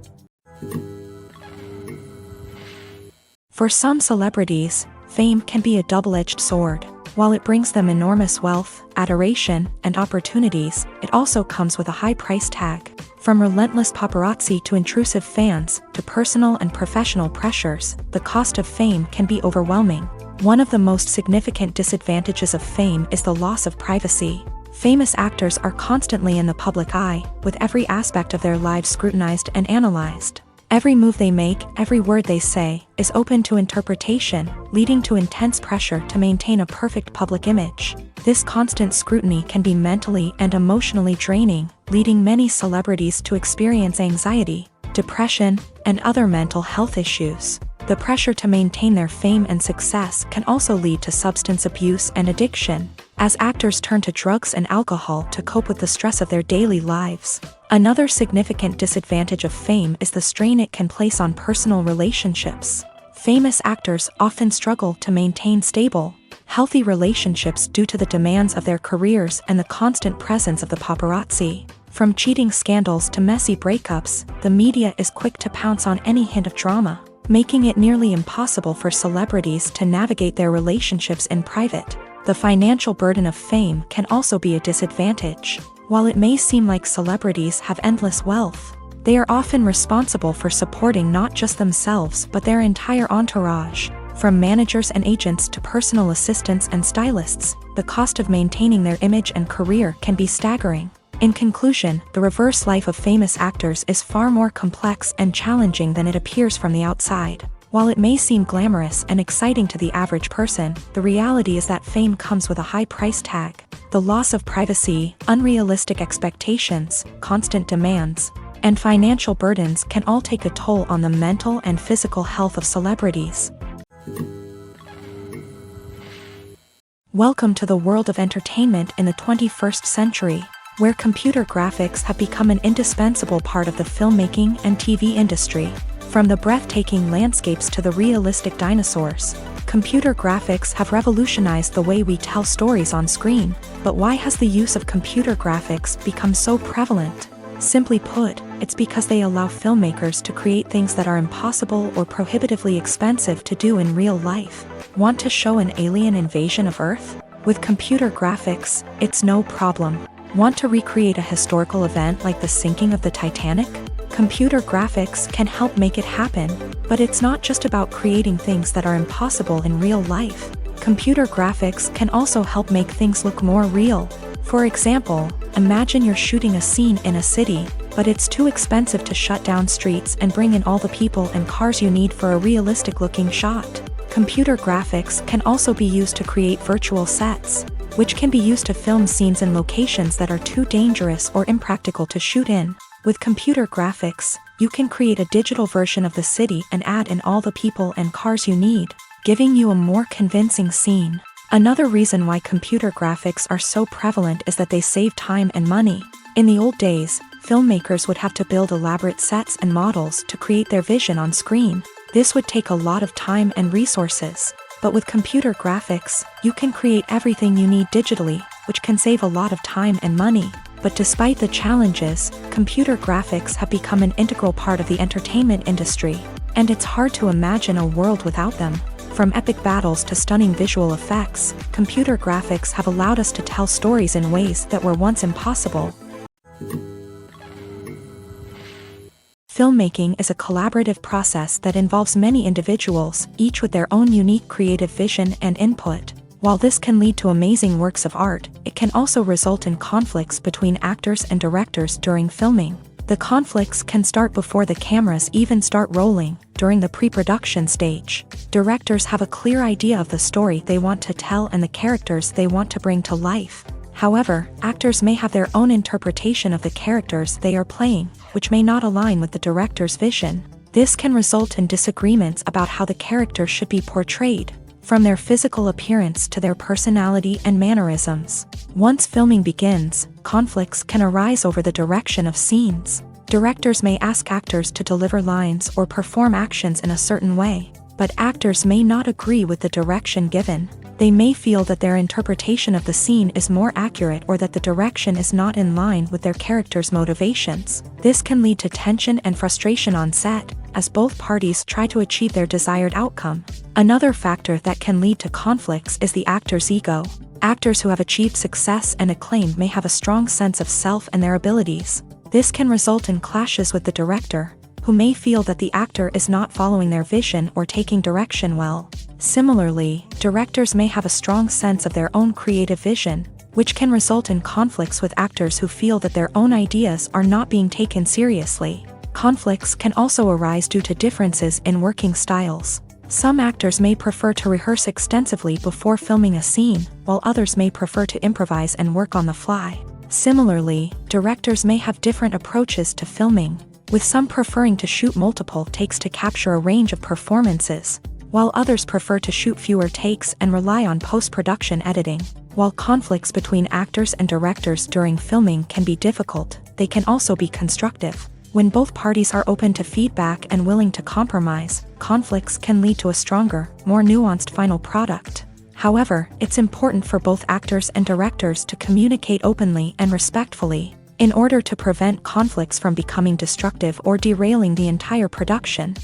For some celebrities, fame can be a double-edged sword. While it brings them enormous wealth, adoration, and opportunities, it also comes with a high price tag. From relentless paparazzi to intrusive fans, to personal and professional pressures, the cost of fame can be overwhelming. One of the most significant disadvantages of fame is the loss of privacy. Famous actors are constantly in the public eye, with every aspect of their lives scrutinized and analyzed. Every move they make, every word they say, is open to interpretation, leading to intense pressure to maintain a perfect public image. This constant scrutiny can be mentally and emotionally draining, leading many celebrities to experience anxiety, depression, and other mental health issues. The pressure to maintain their fame and success can also lead to substance abuse and addiction, as actors turn to drugs and alcohol to cope with the stress of their daily lives. Another significant disadvantage of fame is the strain it can place on personal relationships. Famous actors often struggle to maintain stable, healthy relationships due to the demands of their careers and the constant presence of the paparazzi. From cheating scandals to messy breakups, the media is quick to pounce on any hint of drama, making it nearly impossible for celebrities to navigate their relationships in private. The financial burden of fame can also be a disadvantage. While it may seem like celebrities have endless wealth, they are often responsible for supporting not just themselves but their entire entourage. From managers and agents to personal assistants and stylists, the cost of maintaining their image and career can be staggering. In conclusion, the reverse life of famous actors is far more complex and challenging than it appears from the outside. While it may seem glamorous and exciting to the average person, the reality is that fame comes with a high price tag. The loss of privacy, unrealistic expectations, constant demands, and financial burdens can all take a toll on the mental and physical health of celebrities. Welcome to the world of entertainment in the 21st century, where computer graphics have become an indispensable part of the filmmaking and TV industry. From the breathtaking landscapes to the realistic dinosaurs, computer graphics have revolutionized the way we tell stories on screen. But why has the use of computer graphics become so prevalent? Simply put, it's because they allow filmmakers to create things that are impossible or prohibitively expensive to do in real life. Want to show an alien invasion of Earth? With computer graphics, it's no problem. Want to recreate a historical event like the sinking of the Titanic? Computer graphics can help make it happen, but it's not just about creating things that are impossible in real life. Computer graphics can also help make things look more real. For example, imagine you're shooting a scene in a city, but it's too expensive to shut down streets and bring in all the people and cars you need for a realistic-looking shot. Computer graphics can also be used to create virtual sets. which can be used to film scenes in locations that are too dangerous or impractical to shoot in. With computer graphics, you can create a digital version of the city and add in all the people and cars you need, giving you a more convincing scene. Another reason why computer graphics are so prevalent is that they save time and money. In the old days, filmmakers would have to build elaborate sets and models to create their vision on screen. This would take a lot of time and resources. But with computer graphics, you can create everything you need digitally, which can save a lot of time and money. But despite the challenges, computer graphics have become an integral part of the entertainment industry, and it's hard to imagine a world without them. From epic battles to stunning visual effects, computer graphics have allowed us to tell stories in ways that were once impossible. Filmmaking is a collaborative process that involves many individuals, each with their own unique creative vision and input. While this can lead to amazing works of art, it can also result in conflicts between actors and directors during filming. The conflicts can start before the cameras even start rolling, during the pre-production stage. Directors have a clear idea of the story they want to tell and the characters they want to bring to life. However, actors may have their own interpretation of the characters they are playing, which may not align with the director's vision. This can result in disagreements about how the characters should be portrayed, from their physical appearance to their personality and mannerisms. Once filming begins, conflicts can arise over the direction of scenes. Directors may ask actors to deliver lines or perform actions in a certain way, but actors may not agree with the direction given. They may feel that their interpretation of the scene is more accurate or that the direction is not in line with their character's motivations. This can lead to tension and frustration on set, as both parties try to achieve their desired outcome. Another factor that can lead to conflicts is the actor's ego. Actors who have achieved success and acclaim may have a strong sense of self and their abilities. This can result in clashes with the director, who may feel that the actor is not following their vision or taking direction well. Similarly, directors may have a strong sense of their own creative vision, which can result in conflicts with actors who feel that their own ideas are not being taken seriously. Conflicts can also arise due to differences in working styles. Some actors may prefer to rehearse extensively before filming a scene, while others may prefer to improvise and work on the fly. Similarly, directors may have different approaches to filming, with some preferring to shoot multiple takes to capture a range of performances, while others prefer to shoot fewer takes and rely on post-production editing. While conflicts between actors and directors during filming can be difficult, they can also be constructive. When both parties are open to feedback and willing to compromise, conflicts can lead to a stronger, more nuanced final product. However, it's important for both actors and directors to communicate openly and respectfully, in order to prevent conflicts from becoming destructive or derailing the entire production.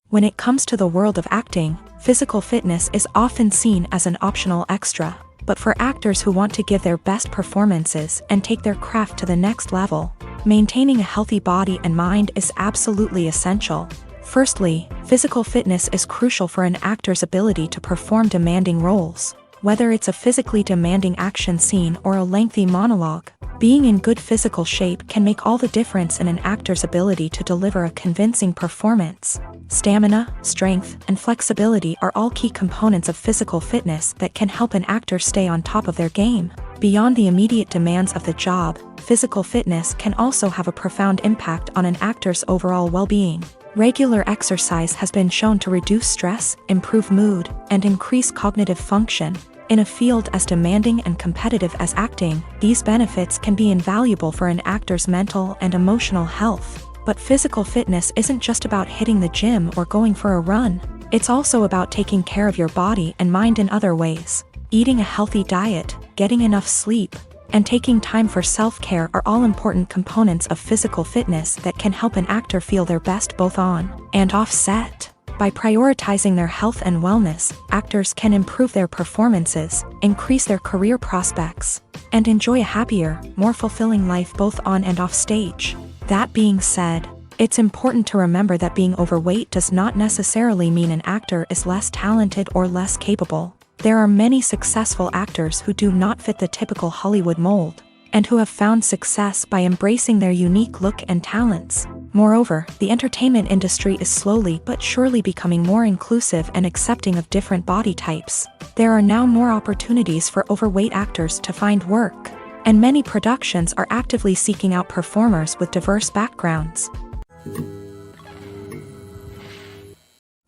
When it comes to the world of acting, physical fitness is often seen as an optional extra. But for actors who want to give their best performances and take their craft to the next level, maintaining a healthy body and mind is absolutely essential. Firstly, physical fitness is crucial for an actor's ability to perform demanding roles. Whether it's a physically demanding action scene or a lengthy monologue, being in good physical shape can make all the difference in an actor's ability to deliver a convincing performance. Stamina, strength, and flexibility are all key components of physical fitness that can help an actor stay on top of their game. Beyond the immediate demands of the job, physical fitness can also have a profound impact on an actor's overall well-being. Regular exercise has been shown to reduce stress, improve mood, and increase cognitive function. In a field as demanding and competitive as acting, these benefits can be invaluable for an actor's mental and emotional health. But physical fitness isn't just about hitting the gym or going for a run. It's also about taking care of your body and mind in other ways. Eating a healthy diet, getting enough sleep, and taking time for self-care are all important components of physical fitness that can help an actor feel their best both on and off set. By prioritizing their health and wellness, actors can improve their performances, increase their career prospects, and enjoy a happier, more fulfilling life both on and off stage. That being said, it's important to remember that being overweight does not necessarily mean an actor is less talented or less capable. There are many successful actors who do not fit the typical Hollywood mold, and who have found success by embracing their unique look and talents. Moreover, the entertainment industry is slowly but surely becoming more inclusive and accepting of different body types. There are now more opportunities for overweight actors to find work, and many productions are actively seeking out performers with diverse backgrounds.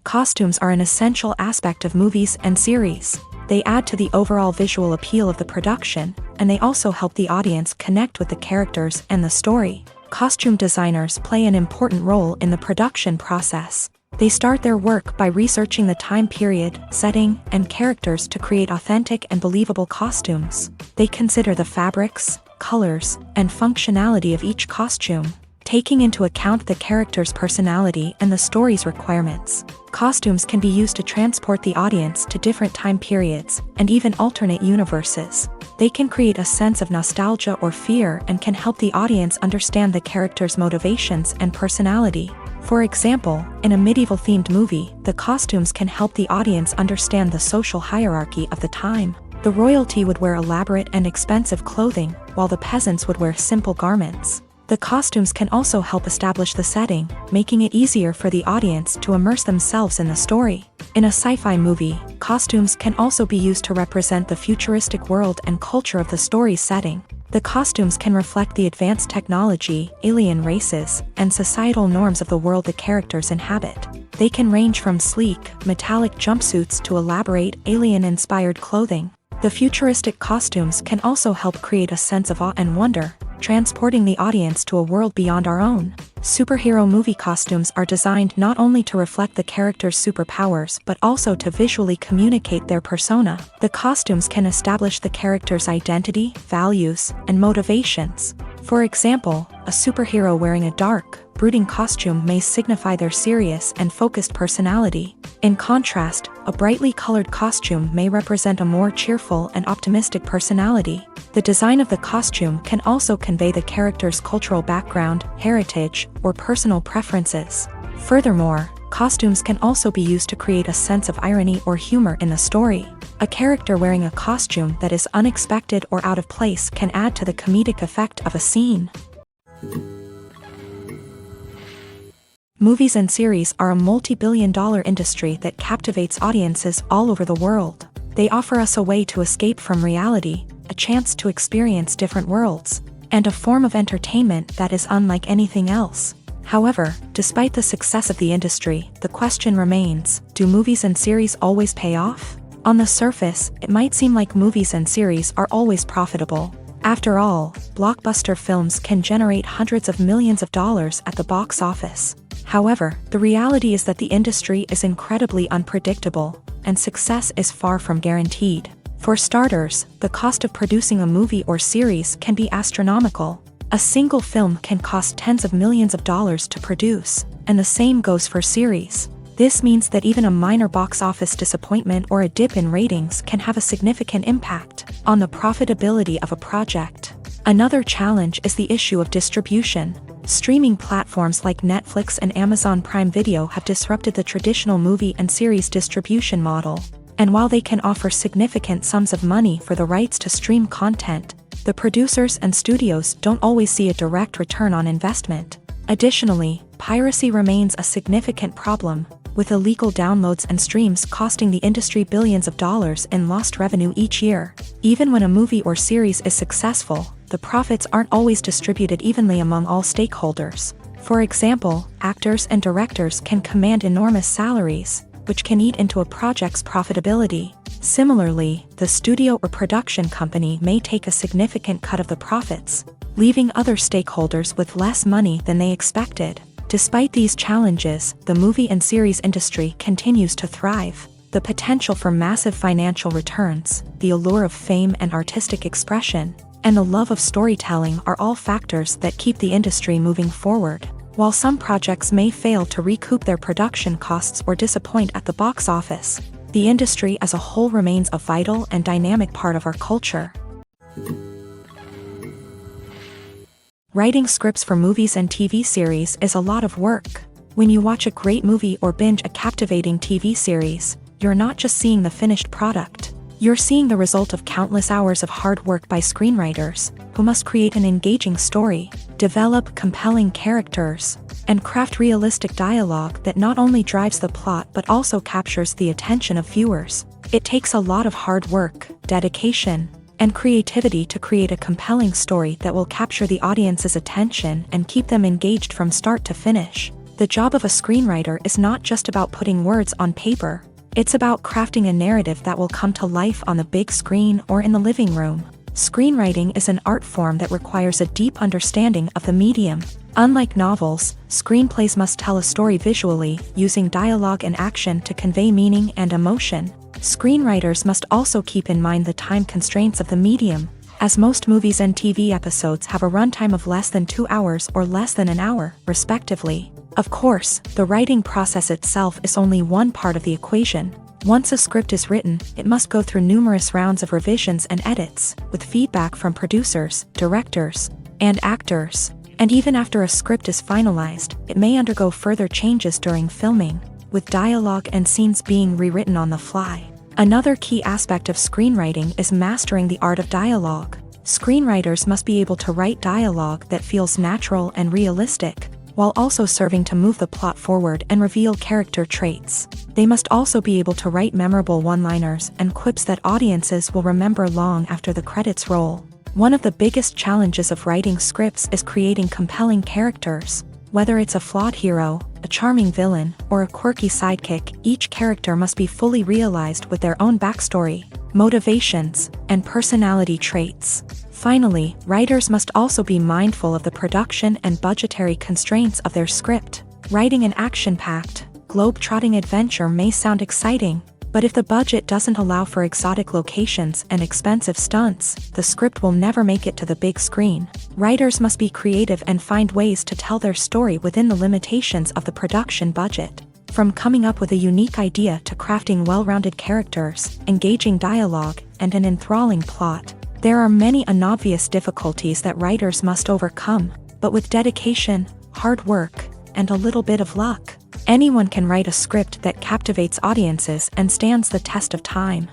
Costumes are an essential aspect of movies and series. They add to the overall visual appeal of the production, and they also help the audience connect with the characters and the story. Costume designers play an important role in the production process. They start their work by researching the time period, setting, and characters to create authentic and believable costumes. They consider the fabrics, colors, and functionality of each costume, taking into account the character's personality and the story's requirements. Costumes can be used to transport the audience to different time periods and even alternate universes. They can create a sense of nostalgia or fear and can help the audience understand the character's motivations and personality. For example, in a medieval-themed movie, the costumes can help the audience understand the social hierarchy of the time. The royalty would wear elaborate and expensive clothing, while the peasants would wear simple garments. The costumes can also help establish the setting, making it easier for the audience to immerse themselves in the story. In a sci-fi movie, costumes can also be used to represent the futuristic world and culture of the story's setting. The costumes can reflect the advanced technology, alien races, and societal norms of the world the characters inhabit. They can range from sleek, metallic jumpsuits to elaborate, alien-inspired clothing. The futuristic costumes can also help create a sense of awe and wonder, transporting the audience to a world beyond our own. Superhero movie costumes are designed not only to reflect the character's superpowers but also to visually communicate their persona. The costumes can establish the character's identity, values, and motivations. For example, a superhero wearing a dark, brooding costume may signify their serious and focused personality. In contrast, a brightly colored costume may represent a more cheerful and optimistic personality. The design of the costume can also convey the character's cultural background, heritage, or personal preferences. Furthermore, costumes can also be used to create a sense of irony or humor in the story. A character wearing a costume that is unexpected or out of place can add to the comedic effect of a scene. Movies and series are a multi-billion-dollar industry that captivates audiences all over the world. They offer us a way to escape from reality, a chance to experience different worlds, and a form of entertainment that is unlike anything else. However, despite the success of the industry, the question remains, do movies and series always pay off? On the surface, it might seem like movies and series are always profitable. After all, blockbuster films can generate hundreds of millions of dollars at the box office. However, the reality is that the industry is incredibly unpredictable, and success is far from guaranteed. For starters, the cost of producing a movie or series can be astronomical. A single film can cost tens of millions of dollars to produce, and the same goes for series. This means that even a minor box office disappointment or a dip in ratings can have a significant impact on the profitability of a project. Another challenge is the issue of distribution. Streaming platforms like Netflix and Amazon Prime Video have disrupted the traditional movie and series distribution model. And while they can offer significant sums of money for the rights to stream content, the producers and studios don't always see a direct return on investment. Additionally, piracy remains a significant problem, with illegal downloads and streams costing the industry billions of dollars in lost revenue each year. Even when a movie or series is successful, the profits aren't always distributed evenly among all stakeholders. For example, actors and directors can command enormous salaries, which can eat into a project's profitability. Similarly, the studio or production company may take a significant cut of the profits, leaving other stakeholders with less money than they expected. Despite these challenges, the movie and series industry continues to thrive. The potential for massive financial returns, the allure of fame and artistic expression, and the love of storytelling are all factors that keep the industry moving forward. While some projects may fail to recoup their production costs or disappoint at the box office, the industry as a whole remains a vital and dynamic part of our culture. Writing scripts for movies and TV series is a lot of work. When you watch a great movie or binge a captivating TV series, you're not just seeing the finished product. You're seeing the result of countless hours of hard work by screenwriters, who must create an engaging story, develop compelling characters, and craft realistic dialogue that not only drives the plot but also captures the attention of viewers. It takes a lot of hard work, dedication, and creativity to create a compelling story that will capture the audience's attention and keep them engaged from start to finish. The job of a screenwriter is not just about putting words on paper. It's about crafting a narrative that will come to life on the big screen or in the living room. Screenwriting is an art form that requires a deep understanding of the medium. Unlike novels, screenplays must tell a story visually, using dialogue and action to convey meaning and emotion. Screenwriters must also keep in mind the time constraints of the medium, as most movies and TV episodes have a runtime of less than 2 hours or less than an hour, respectively. Of course, the writing process itself is only one part of the equation. Once a script is written, it must go through numerous rounds of revisions and edits, with feedback from producers, directors, and actors. And even after a script is finalized, it may undergo further changes during filming, with dialogue and scenes being rewritten on the fly. Another key aspect of screenwriting is mastering the art of dialogue. Screenwriters must be able to write dialogue that feels natural and realistic, while also serving to move the plot forward and reveal character traits. They must also be able to write memorable one-liners and quips that audiences will remember long after the credits roll. One of the biggest challenges of writing scripts is creating compelling characters. Whether it's a flawed hero, a charming villain, or a quirky sidekick, each character must be fully realized with their own backstory, motivations, and personality traits. Finally, writers must also be mindful of the production and budgetary constraints of their script. Writing an action-packed, globe-trotting adventure may sound exciting, but if the budget doesn't allow for exotic locations and expensive stunts, the script will never make it to the big screen. Writers must be creative and find ways to tell their story within the limitations of the production budget. From coming up with a unique idea to crafting well-rounded characters, engaging dialogue, and an enthralling plot, there are many unobvious difficulties that writers must overcome, but with dedication, hard work, and a little bit of luck, anyone can write a script that captivates audiences and stands the test of time.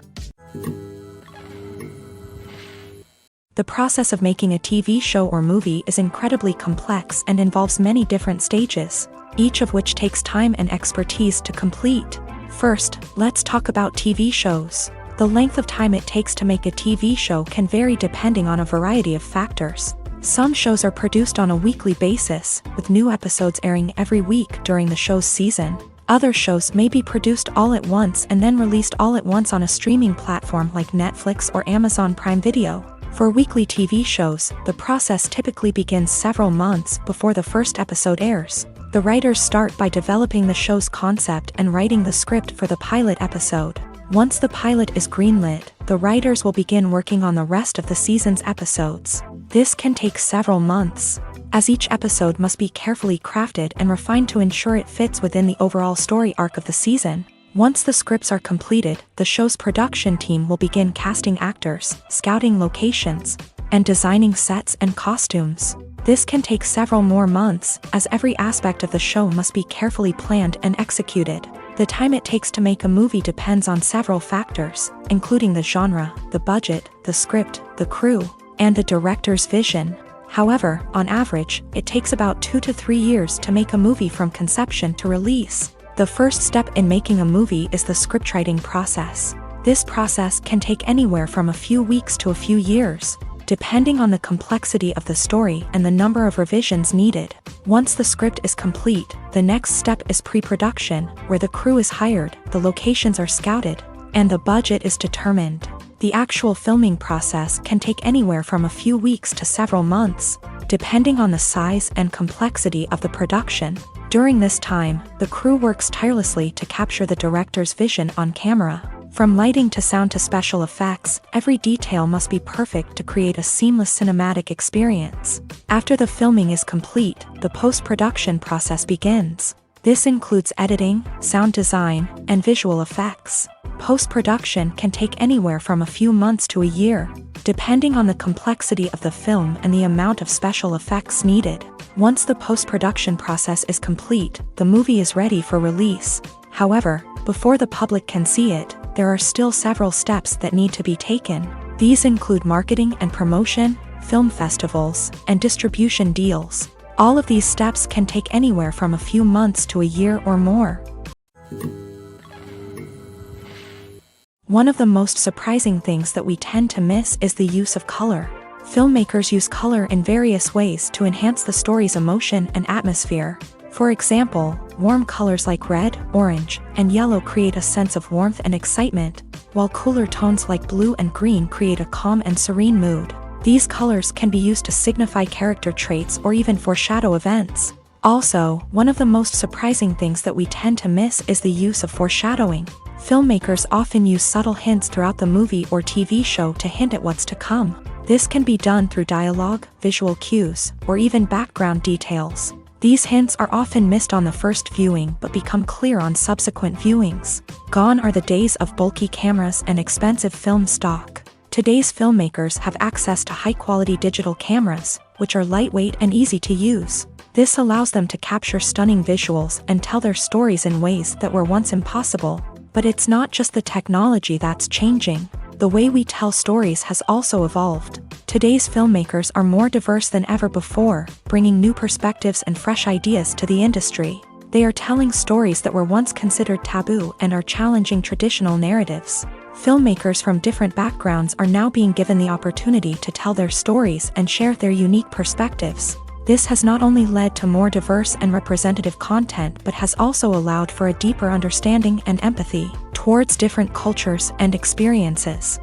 The process of making a TV show or movie is incredibly complex and involves many different stages, each of which takes time and expertise to complete. First, let's talk about TV shows. The length of time it takes to make a TV show can vary depending on a variety of factors. Some shows are produced on a weekly basis, with new episodes airing every week during the show's season. Other shows may be produced all at once and then released all at once on a streaming platform like Netflix or Amazon Prime Video. For weekly TV shows, the process typically begins several months before the first episode airs. The writers start by developing the show's concept and writing the script for the pilot episode. Once the pilot is greenlit, the writers will begin working on the rest of the season's episodes. This can take several months, as each episode must be carefully crafted and refined to ensure it fits within the overall story arc of the season. Once the scripts are completed, the show's production team will begin casting actors, scouting locations, and designing sets and costumes. This can take several more months, as every aspect of the show must be carefully planned and executed. The time it takes to make a movie depends on several factors, including the genre, the budget, the script, the crew, and the director's vision. However, on average, it takes about 2 to 3 years to make a movie from conception to release. The first step in making a movie is the scriptwriting process. This process can take anywhere from a few weeks to a few years, depending on the complexity of the story and the number of revisions needed. Once the script is complete, the next step is pre-production, where the crew is hired, the locations are scouted, and the budget is determined. The actual filming process can take anywhere from a few weeks to several months, depending on the size and complexity of the production. During this time, the crew works tirelessly to capture the director's vision on camera. From lighting to sound to special effects, every detail must be perfect to create a seamless cinematic experience. After the filming is complete, the post-production process begins. This includes editing, sound design, and visual effects. Post-production can take anywhere from a few months to a year, depending on the complexity of the film and the amount of special effects needed. Once the post-production process is complete, the movie is ready for release. However, before the public can see it, there are still several steps that need to be taken. These include marketing and promotion, film festivals, and distribution deals. All of these steps can take anywhere from a few months to a year or more. One of the most surprising things that we tend to miss is the use of color. Filmmakers use color in various ways to enhance the story's emotion and atmosphere. For example, warm colors like red, orange, and yellow create a sense of warmth and excitement, while cooler tones like blue and green create a calm and serene mood. These colors can be used to signify character traits or even foreshadow events. Also, one of the most surprising things that we tend to miss is the use of foreshadowing. Filmmakers often use subtle hints throughout the movie or TV show to hint at what's to come. This can be done through dialogue, visual cues, or even background details. These hints are often missed on the first viewing but become clear on subsequent viewings. Gone are the days of bulky cameras and expensive film stock. Today's filmmakers have access to high-quality digital cameras, which are lightweight and easy to use. This allows them to capture stunning visuals and tell their stories in ways that were once impossible. But it's not just the technology that's changing. The way we tell stories has also evolved. Today's filmmakers are more diverse than ever before, bringing new perspectives and fresh ideas to the industry. They are telling stories that were once considered taboo and are challenging traditional narratives. Filmmakers from different backgrounds are now being given the opportunity to tell their stories and share their unique perspectives. This has not only led to more diverse and representative content but has also allowed for a deeper understanding and empathy towards different cultures and experiences.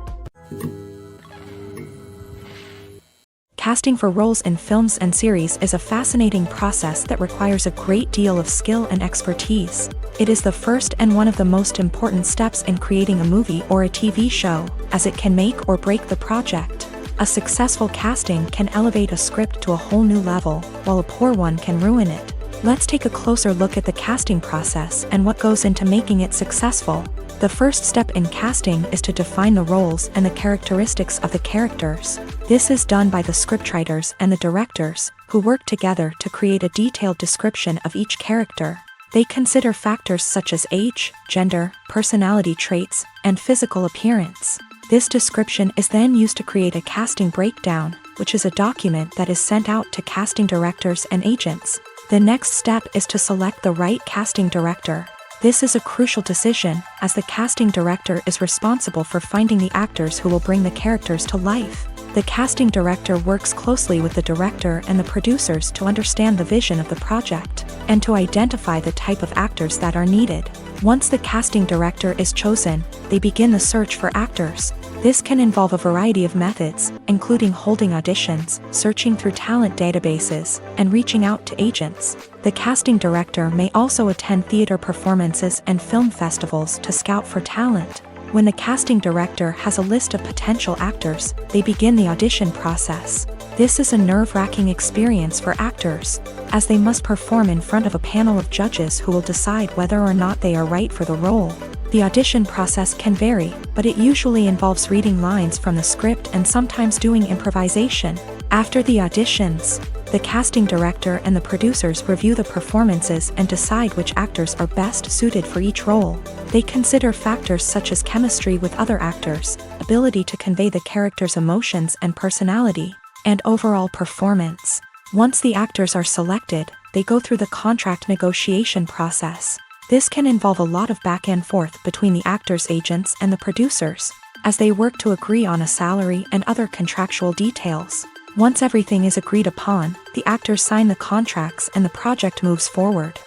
Casting for roles in films and series is a fascinating process that requires a great deal of skill and expertise. It is the first and one of the most important steps in creating a movie or a TV show, as it can make or break the project. A successful casting can elevate a script to a whole new level, while a poor one can ruin it. Let's take a closer look at the casting process and what goes into making it successful. The first step in casting is to define the roles and the characteristics of the characters. This is done by the scriptwriters and the directors, who work together to create a detailed description of each character. They consider factors such as age, gender, personality traits, and physical appearance. This description is then used to create a casting breakdown, which is a document that is sent out to casting directors and agents. The next step is to select the right casting director. This is a crucial decision, as the casting director is responsible for finding the actors who will bring the characters to life. The casting director works closely with the director and the producers to understand the vision of the project, and to identify the type of actors that are needed. Once the casting director is chosen, they begin the search for actors. This can involve a variety of methods, including holding auditions, searching through talent databases, and reaching out to agents. The casting director may also attend theater performances and film festivals to scout for talent. When the casting director has a list of potential actors, they begin the audition process. This is a nerve-wracking experience for actors, as they must perform in front of a panel of judges who will decide whether or not they are right for the role. The audition process can vary, but it usually involves reading lines from the script and sometimes doing improvisation. After the auditions, the casting director and the producers review the performances and decide which actors are best suited for each role. They consider factors such as chemistry with other actors, ability to convey the character's emotions and personality, and overall performance. Once the actors are selected, they go through the contract negotiation process. This can involve a lot of back and forth between the actors' agents and the producers, as they work to agree on a salary and other contractual details. Once everything is agreed upon, the actors sign the contracts and the project moves forward.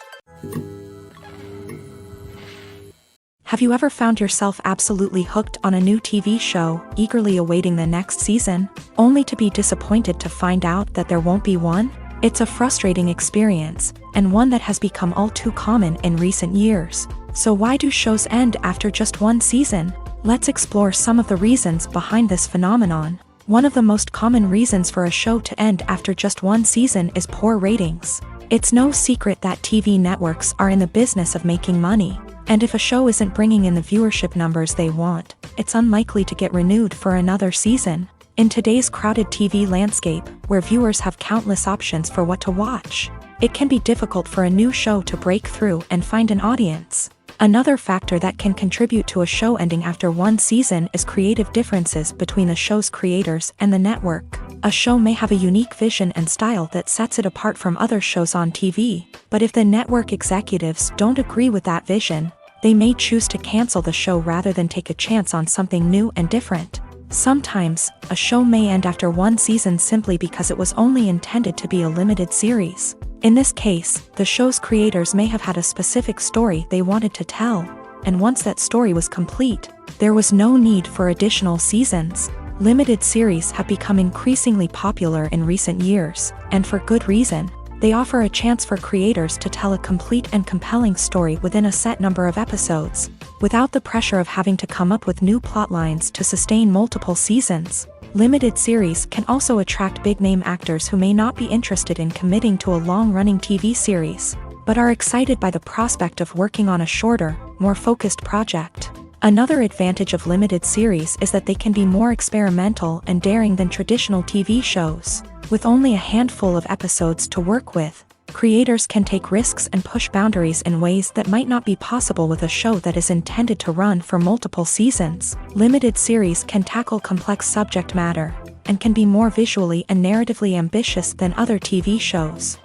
Have you ever found yourself absolutely hooked on a new TV show, eagerly awaiting the next season, only to be disappointed to find out that there won't be one? It's a frustrating experience, and one that has become all too common in recent years. So why do shows end after just one season? Let's explore some of the reasons behind this phenomenon. One of the most common reasons for a show to end after just one season is poor ratings. It's no secret that TV networks are in the business of making money, and if a show isn't bringing in the viewership numbers they want, it's unlikely to get renewed for another season. In today's crowded TV landscape, where viewers have countless options for what to watch, it can be difficult for a new show to break through and find an audience. Another factor that can contribute to a show ending after one season is creative differences between the show's creators and the network. A show may have a unique vision and style that sets it apart from other shows on TV, but if the network executives don't agree with that vision, they may choose to cancel the show rather than take a chance on something new and different. Sometimes, a show may end after one season simply because it was only intended to be a limited series. In this case, the show's creators may have had a specific story they wanted to tell, and once that story was complete, there was no need for additional seasons. Limited series have become increasingly popular in recent years, and for good reason. They offer a chance for creators to tell a complete and compelling story within a set number of episodes, without the pressure of having to come up with new plotlines to sustain multiple seasons. Limited series can also attract big-name actors who may not be interested in committing to a long-running TV series, but are excited by the prospect of working on a shorter, more focused project. Another advantage of limited series is that they can be more experimental and daring than traditional TV shows. With only a handful of episodes to work with, creators can take risks and push boundaries in ways that might not be possible with a show that is intended to run for multiple seasons. Limited series can tackle complex subject matter, and can be more visually and narratively ambitious than other TV shows.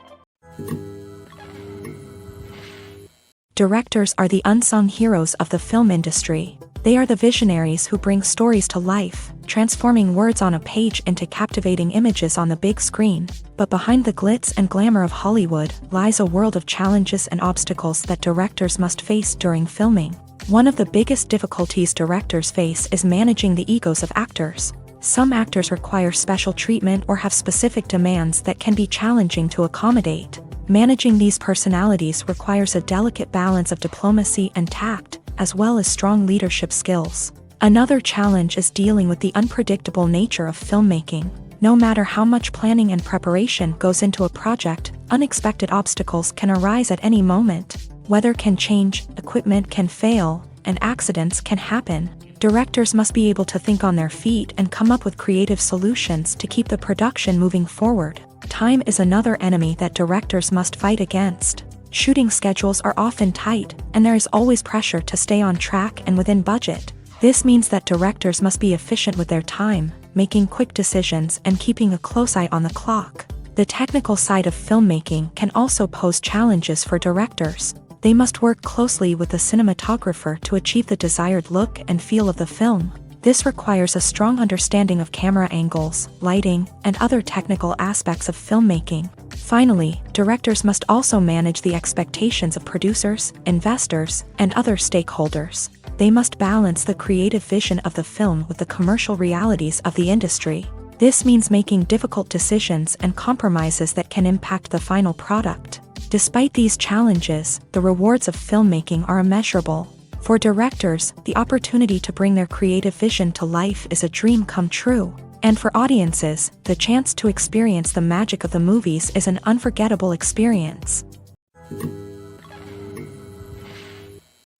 Directors are the unsung heroes of the film industry. They are the visionaries who bring stories to life, transforming words on a page into captivating images on the big screen. But behind the glitz and glamour of Hollywood lies a world of challenges and obstacles that directors must face during filming. One of the biggest difficulties directors face is managing the egos of actors. Some actors require special treatment or have specific demands that can be challenging to accommodate. Managing these personalities requires a delicate balance of diplomacy and tact, as well as strong leadership skills. Another challenge is dealing with the unpredictable nature of filmmaking. No matter how much planning and preparation goes into a project, unexpected obstacles can arise at any moment. Weather can change, equipment can fail, and accidents can happen. Directors must be able to think on their feet and come up with creative solutions to keep the production moving forward. Time is another enemy that directors must fight against. Shooting schedules are often tight, and there is always pressure to stay on track and within budget. This means that directors must be efficient with their time, making quick decisions and keeping a close eye on the clock. The technical side of filmmaking can also pose challenges for directors. They must work closely with the cinematographer to achieve the desired look and feel of the film. This requires a strong understanding of camera angles, lighting, and other technical aspects of filmmaking. Finally, directors must also manage the expectations of producers, investors, and other stakeholders. They must balance the creative vision of the film with the commercial realities of the industry. This means making difficult decisions and compromises that can impact the final product. Despite these challenges, the rewards of filmmaking are immeasurable. For directors, the opportunity to bring their creative vision to life is a dream come true. And for audiences, the chance to experience the magic of the movies is an unforgettable experience.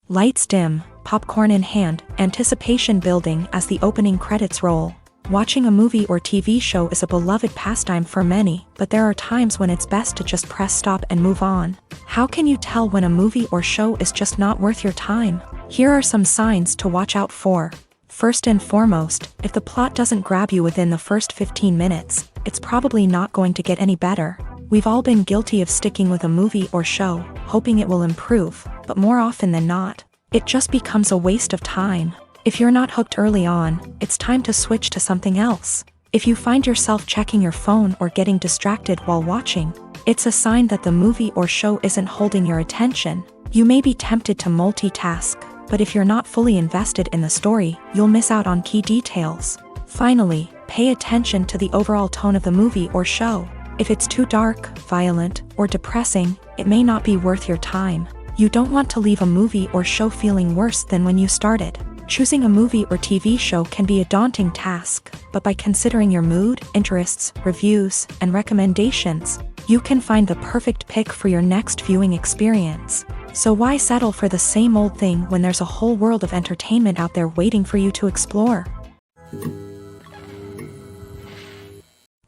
Lights dim, popcorn in hand, anticipation building as the opening credits roll. Watching a movie or TV show is a beloved pastime for many, but there are times when it's best to just press stop and move on. How can you tell when a movie or show is just not worth your time? Here are some signs to watch out for. First and foremost, if the plot doesn't grab you within the first 15 minutes, it's probably not going to get any better. We've all been guilty of sticking with a movie or show, hoping it will improve, but more often than not, it just becomes a waste of time. If you're not hooked early on, it's time to switch to something else. If you find yourself checking your phone or getting distracted while watching, it's a sign that the movie or show isn't holding your attention. You may be tempted to multitask, but if you're not fully invested in the story, you'll miss out on key details. Finally, pay attention to the overall tone of the movie or show. If it's too dark, violent, or depressing, it may not be worth your time. You don't want to leave a movie or show feeling worse than when you started. Choosing a movie or TV show can be a daunting task, but by considering your mood, interests, reviews, and recommendations, you can find the perfect pick for your next viewing experience. So why settle for the same old thing when there's a whole world of entertainment out there waiting for you to explore?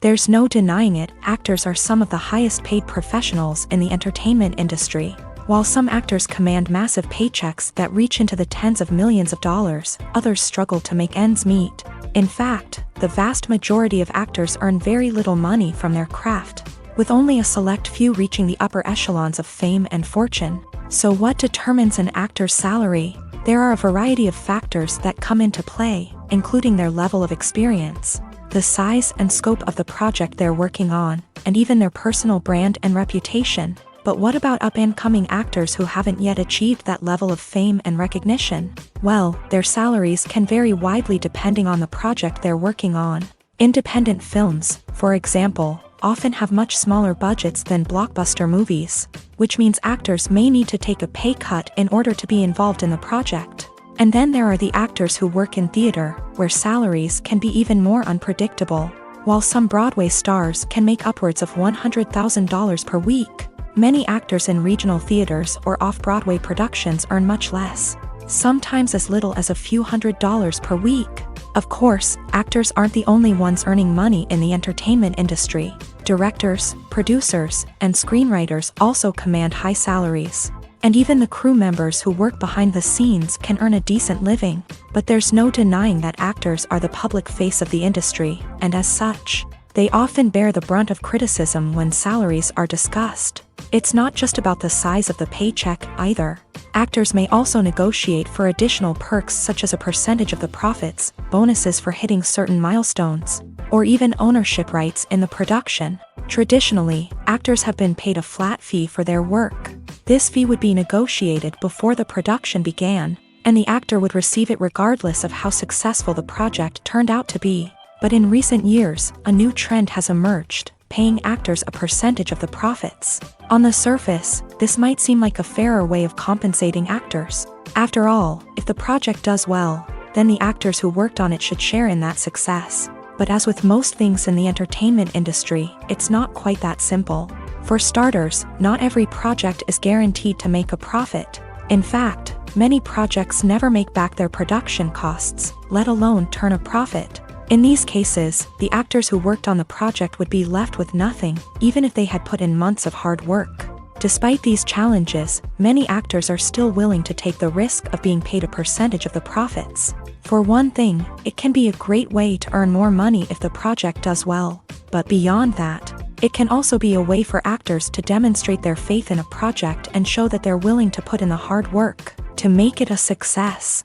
There's no denying it, actors are some of the highest paid professionals in the entertainment industry. While some actors command massive paychecks that reach into the tens of millions of dollars, others struggle to make ends meet. In fact, the vast majority of actors earn very little money from their craft, with only a select few reaching the upper echelons of fame and fortune. So what determines an actor's salary? There are a variety of factors that come into play, including their level of experience, the size and scope of the project they're working on, and even their personal brand and reputation. But what about up-and-coming actors who haven't yet achieved that level of fame and recognition? Well, their salaries can vary widely depending on the project they're working on. Independent films, for example, often have much smaller budgets than blockbuster movies, which means actors may need to take a pay cut in order to be involved in the project. And then there are the actors who work in theater, where salaries can be even more unpredictable. While some Broadway stars can make upwards of $100,000 per week, many actors in regional theaters or off-Broadway productions earn much less, sometimes as little as a few $100s per week. Of course, actors aren't the only ones earning money in the entertainment industry. Directors, producers, and screenwriters also command high salaries. And even the crew members who work behind the scenes can earn a decent living. But there's no denying that actors are the public face of the industry, and as such, they often bear the brunt of criticism when salaries are discussed. It's not just about the size of the paycheck either. Actors may also negotiate for additional perks such as a percentage of the profits, bonuses for hitting certain milestones, or even ownership rights in the production. Traditionally, actors have been paid a flat fee for their work. This fee would be negotiated before the production began, and the actor would receive it regardless of how successful the project turned out to be. But in recent years, a new trend has emerged, paying actors a percentage of the profits. On the surface, this might seem like a fairer way of compensating actors. After all, if the project does well, then the actors who worked on it should share in that success. But as with most things in the entertainment industry, it's not quite that simple. For starters, not every project is guaranteed to make a profit. In fact, many projects never make back their production costs, let alone turn a profit. In these cases, the actors who worked on the project would be left with nothing, even if they had put in months of hard work. Despite these challenges, many actors are still willing to take the risk of being paid a percentage of the profits. For one thing, it can be a great way to earn more money if the project does well. But beyond that, it can also be a way for actors to demonstrate their faith in a project and show that they're willing to put in the hard work to make it a success.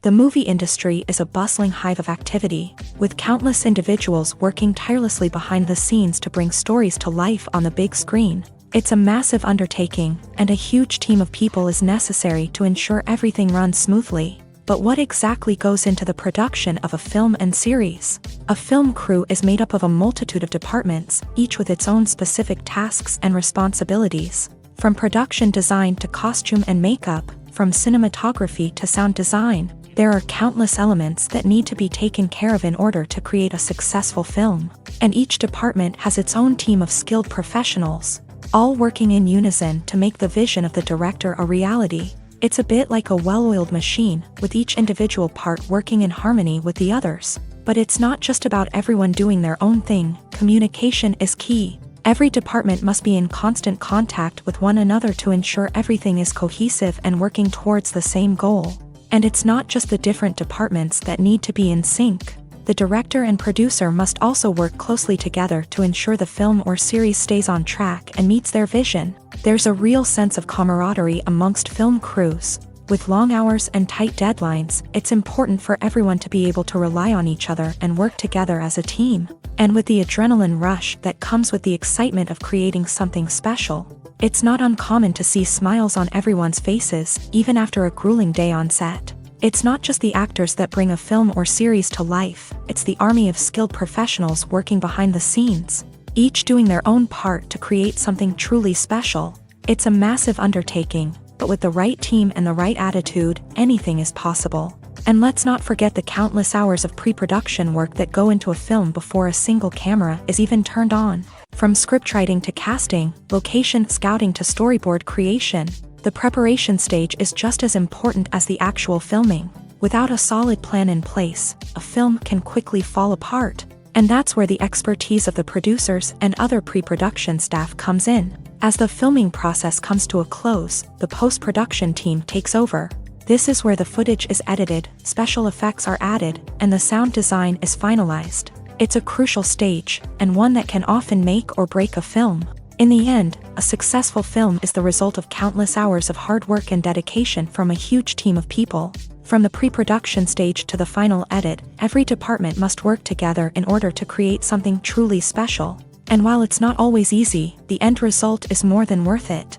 The movie industry is a bustling hive of activity, with countless individuals working tirelessly behind the scenes to bring stories to life on the big screen. It's a massive undertaking, and a huge team of people is necessary to ensure everything runs smoothly. But what exactly goes into the production of a film and series? A film crew is made up of a multitude of departments, each with its own specific tasks and responsibilities. From production design to costume and makeup, from cinematography to sound design, there are countless elements that need to be taken care of in order to create a successful film. And each department has its own team of skilled professionals, all working in unison to make the vision of the director a reality. It's a bit like a well-oiled machine, with each individual part working in harmony with the others. But it's not just about everyone doing their own thing. Communication is key. Every department must be in constant contact with one another to ensure everything is cohesive and working towards the same goal. And it's not just the different departments that need to be in sync. The director and producer must also work closely together to ensure the film or series stays on track and meets their vision. There's a real sense of camaraderie amongst film crews. With long hours and tight deadlines, it's important for everyone to be able to rely on each other and work together as a team. And with the adrenaline rush that comes with the excitement of creating something special, it's not uncommon to see smiles on everyone's faces, even after a grueling day on set. It's not just the actors that bring a film or series to life, it's the army of skilled professionals working behind the scenes, each doing their own part to create something truly special. It's a massive undertaking, but with the right team and the right attitude, anything is possible. And let's not forget the countless hours of pre-production work that go into a film before a single camera is even turned on. From scriptwriting to casting, location scouting to storyboard creation, the preparation stage is just as important as the actual filming. Without a solid plan in place, a film can quickly fall apart. And that's where the expertise of the producers and other pre-production staff comes in. As the filming process comes to a close, the post-production team takes over. This is where the footage is edited, special effects are added, and the sound design is finalized. It's a crucial stage, and one that can often make or break a film. In the end, a successful film is the result of countless hours of hard work and dedication from a huge team of people. From the pre-production stage to the final edit, every department must work together in order to create something truly special. And while it's not always easy, the end result is more than worth it.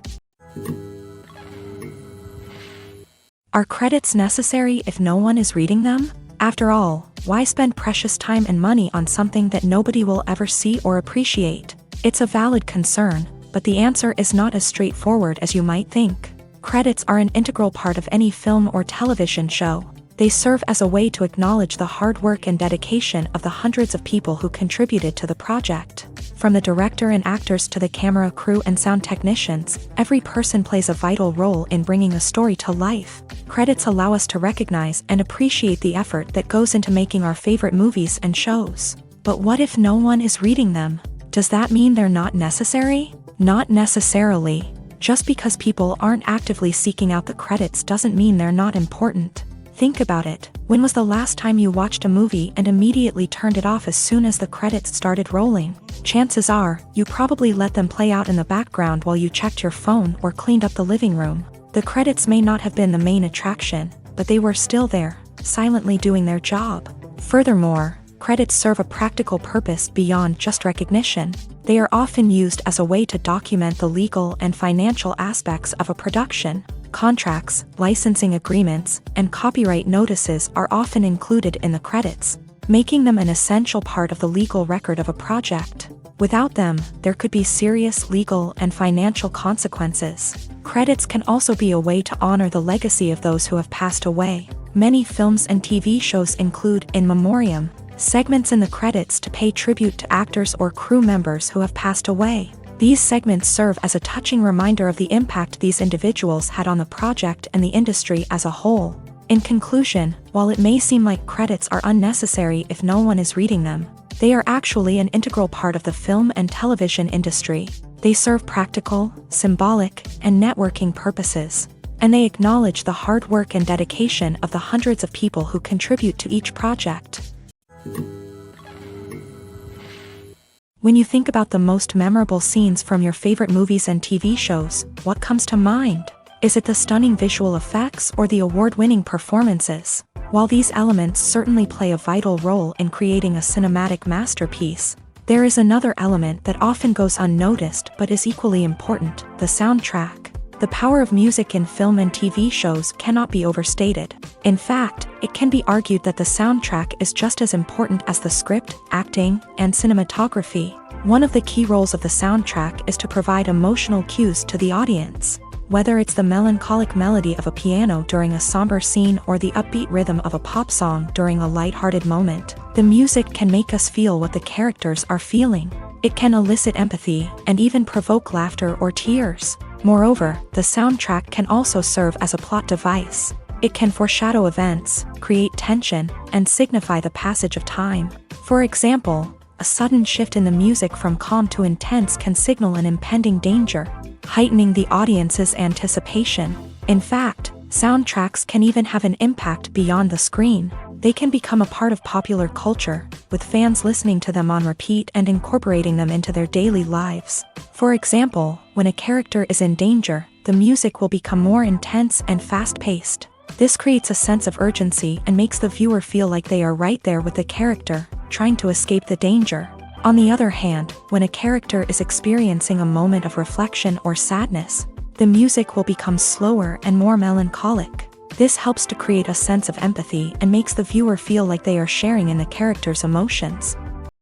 Are credits necessary if no one is reading them? After all, why spend precious time and money on something that nobody will ever see or appreciate? It's a valid concern, but the answer is not as straightforward as you might think. Credits are an integral part of any film or television show. They serve as a way to acknowledge the hard work and dedication of the hundreds of people who contributed to the project. From the director and actors to the camera crew and sound technicians, every person plays a vital role in bringing a story to life. Credits allow us to recognize and appreciate the effort that goes into making our favorite movies and shows. But what if no one is reading them? Does that mean they're not necessary? Not necessarily. Just because people aren't actively seeking out the credits doesn't mean they're not important. Think about it. When was the last time you watched a movie and immediately turned it off as soon as the credits started rolling? Chances are, you probably let them play out in the background while you checked your phone or cleaned up the living room. The credits may not have been the main attraction, but they were still there, silently doing their job. Furthermore, credits serve a practical purpose beyond just recognition. They are often used as a way to document the legal and financial aspects of a production. Contracts, licensing agreements, and copyright notices are often included in the credits, making them an essential part of the legal record of a project. Without them, there could be serious legal and financial consequences. Credits can also be a way to honor the legacy of those who have passed away. Many films and TV shows include in memoriam segments in the credits to pay tribute to actors or crew members who have passed away. These segments serve as a touching reminder of the impact these individuals had on the project and the industry as a whole. In conclusion, while it may seem like credits are unnecessary if no one is reading them, they are actually an integral part of the film and television industry. They serve practical, symbolic, and networking purposes, and they acknowledge the hard work and dedication of the hundreds of people who contribute to each project. When you think about the most memorable scenes from your favorite movies and TV shows, what comes to mind? Is it the stunning visual effects or the award-winning performances? While these elements certainly play a vital role in creating a cinematic masterpiece, there is another element that often goes unnoticed but is equally important: the soundtrack. The power of music in film and TV shows cannot be overstated. In fact, it can be argued that the soundtrack is just as important as the script, acting, and cinematography. One of the key roles of the soundtrack is to provide emotional cues to the audience. Whether it's the melancholic melody of a piano during a somber scene or the upbeat rhythm of a pop song during a lighthearted moment, the music can make us feel what the characters are feeling. It can elicit empathy and even provoke laughter or tears. Moreover, the soundtrack can also serve as a plot device. It can foreshadow events, create tension, and signify the passage of time. For example, a sudden shift in the music from calm to intense can signal an impending danger, heightening the audience's anticipation. In fact, soundtracks can even have an impact beyond the screen. They can become a part of popular culture, with fans listening to them on repeat and incorporating them into their daily lives. For example, when a character is in danger, the music will become more intense and fast-paced. This creates a sense of urgency and makes the viewer feel like they are right there with the character, trying to escape the danger. On the other hand, when a character is experiencing a moment of reflection or sadness, the music will become slower and more melancholic. This helps to create a sense of empathy and makes the viewer feel like they are sharing in the character's emotions.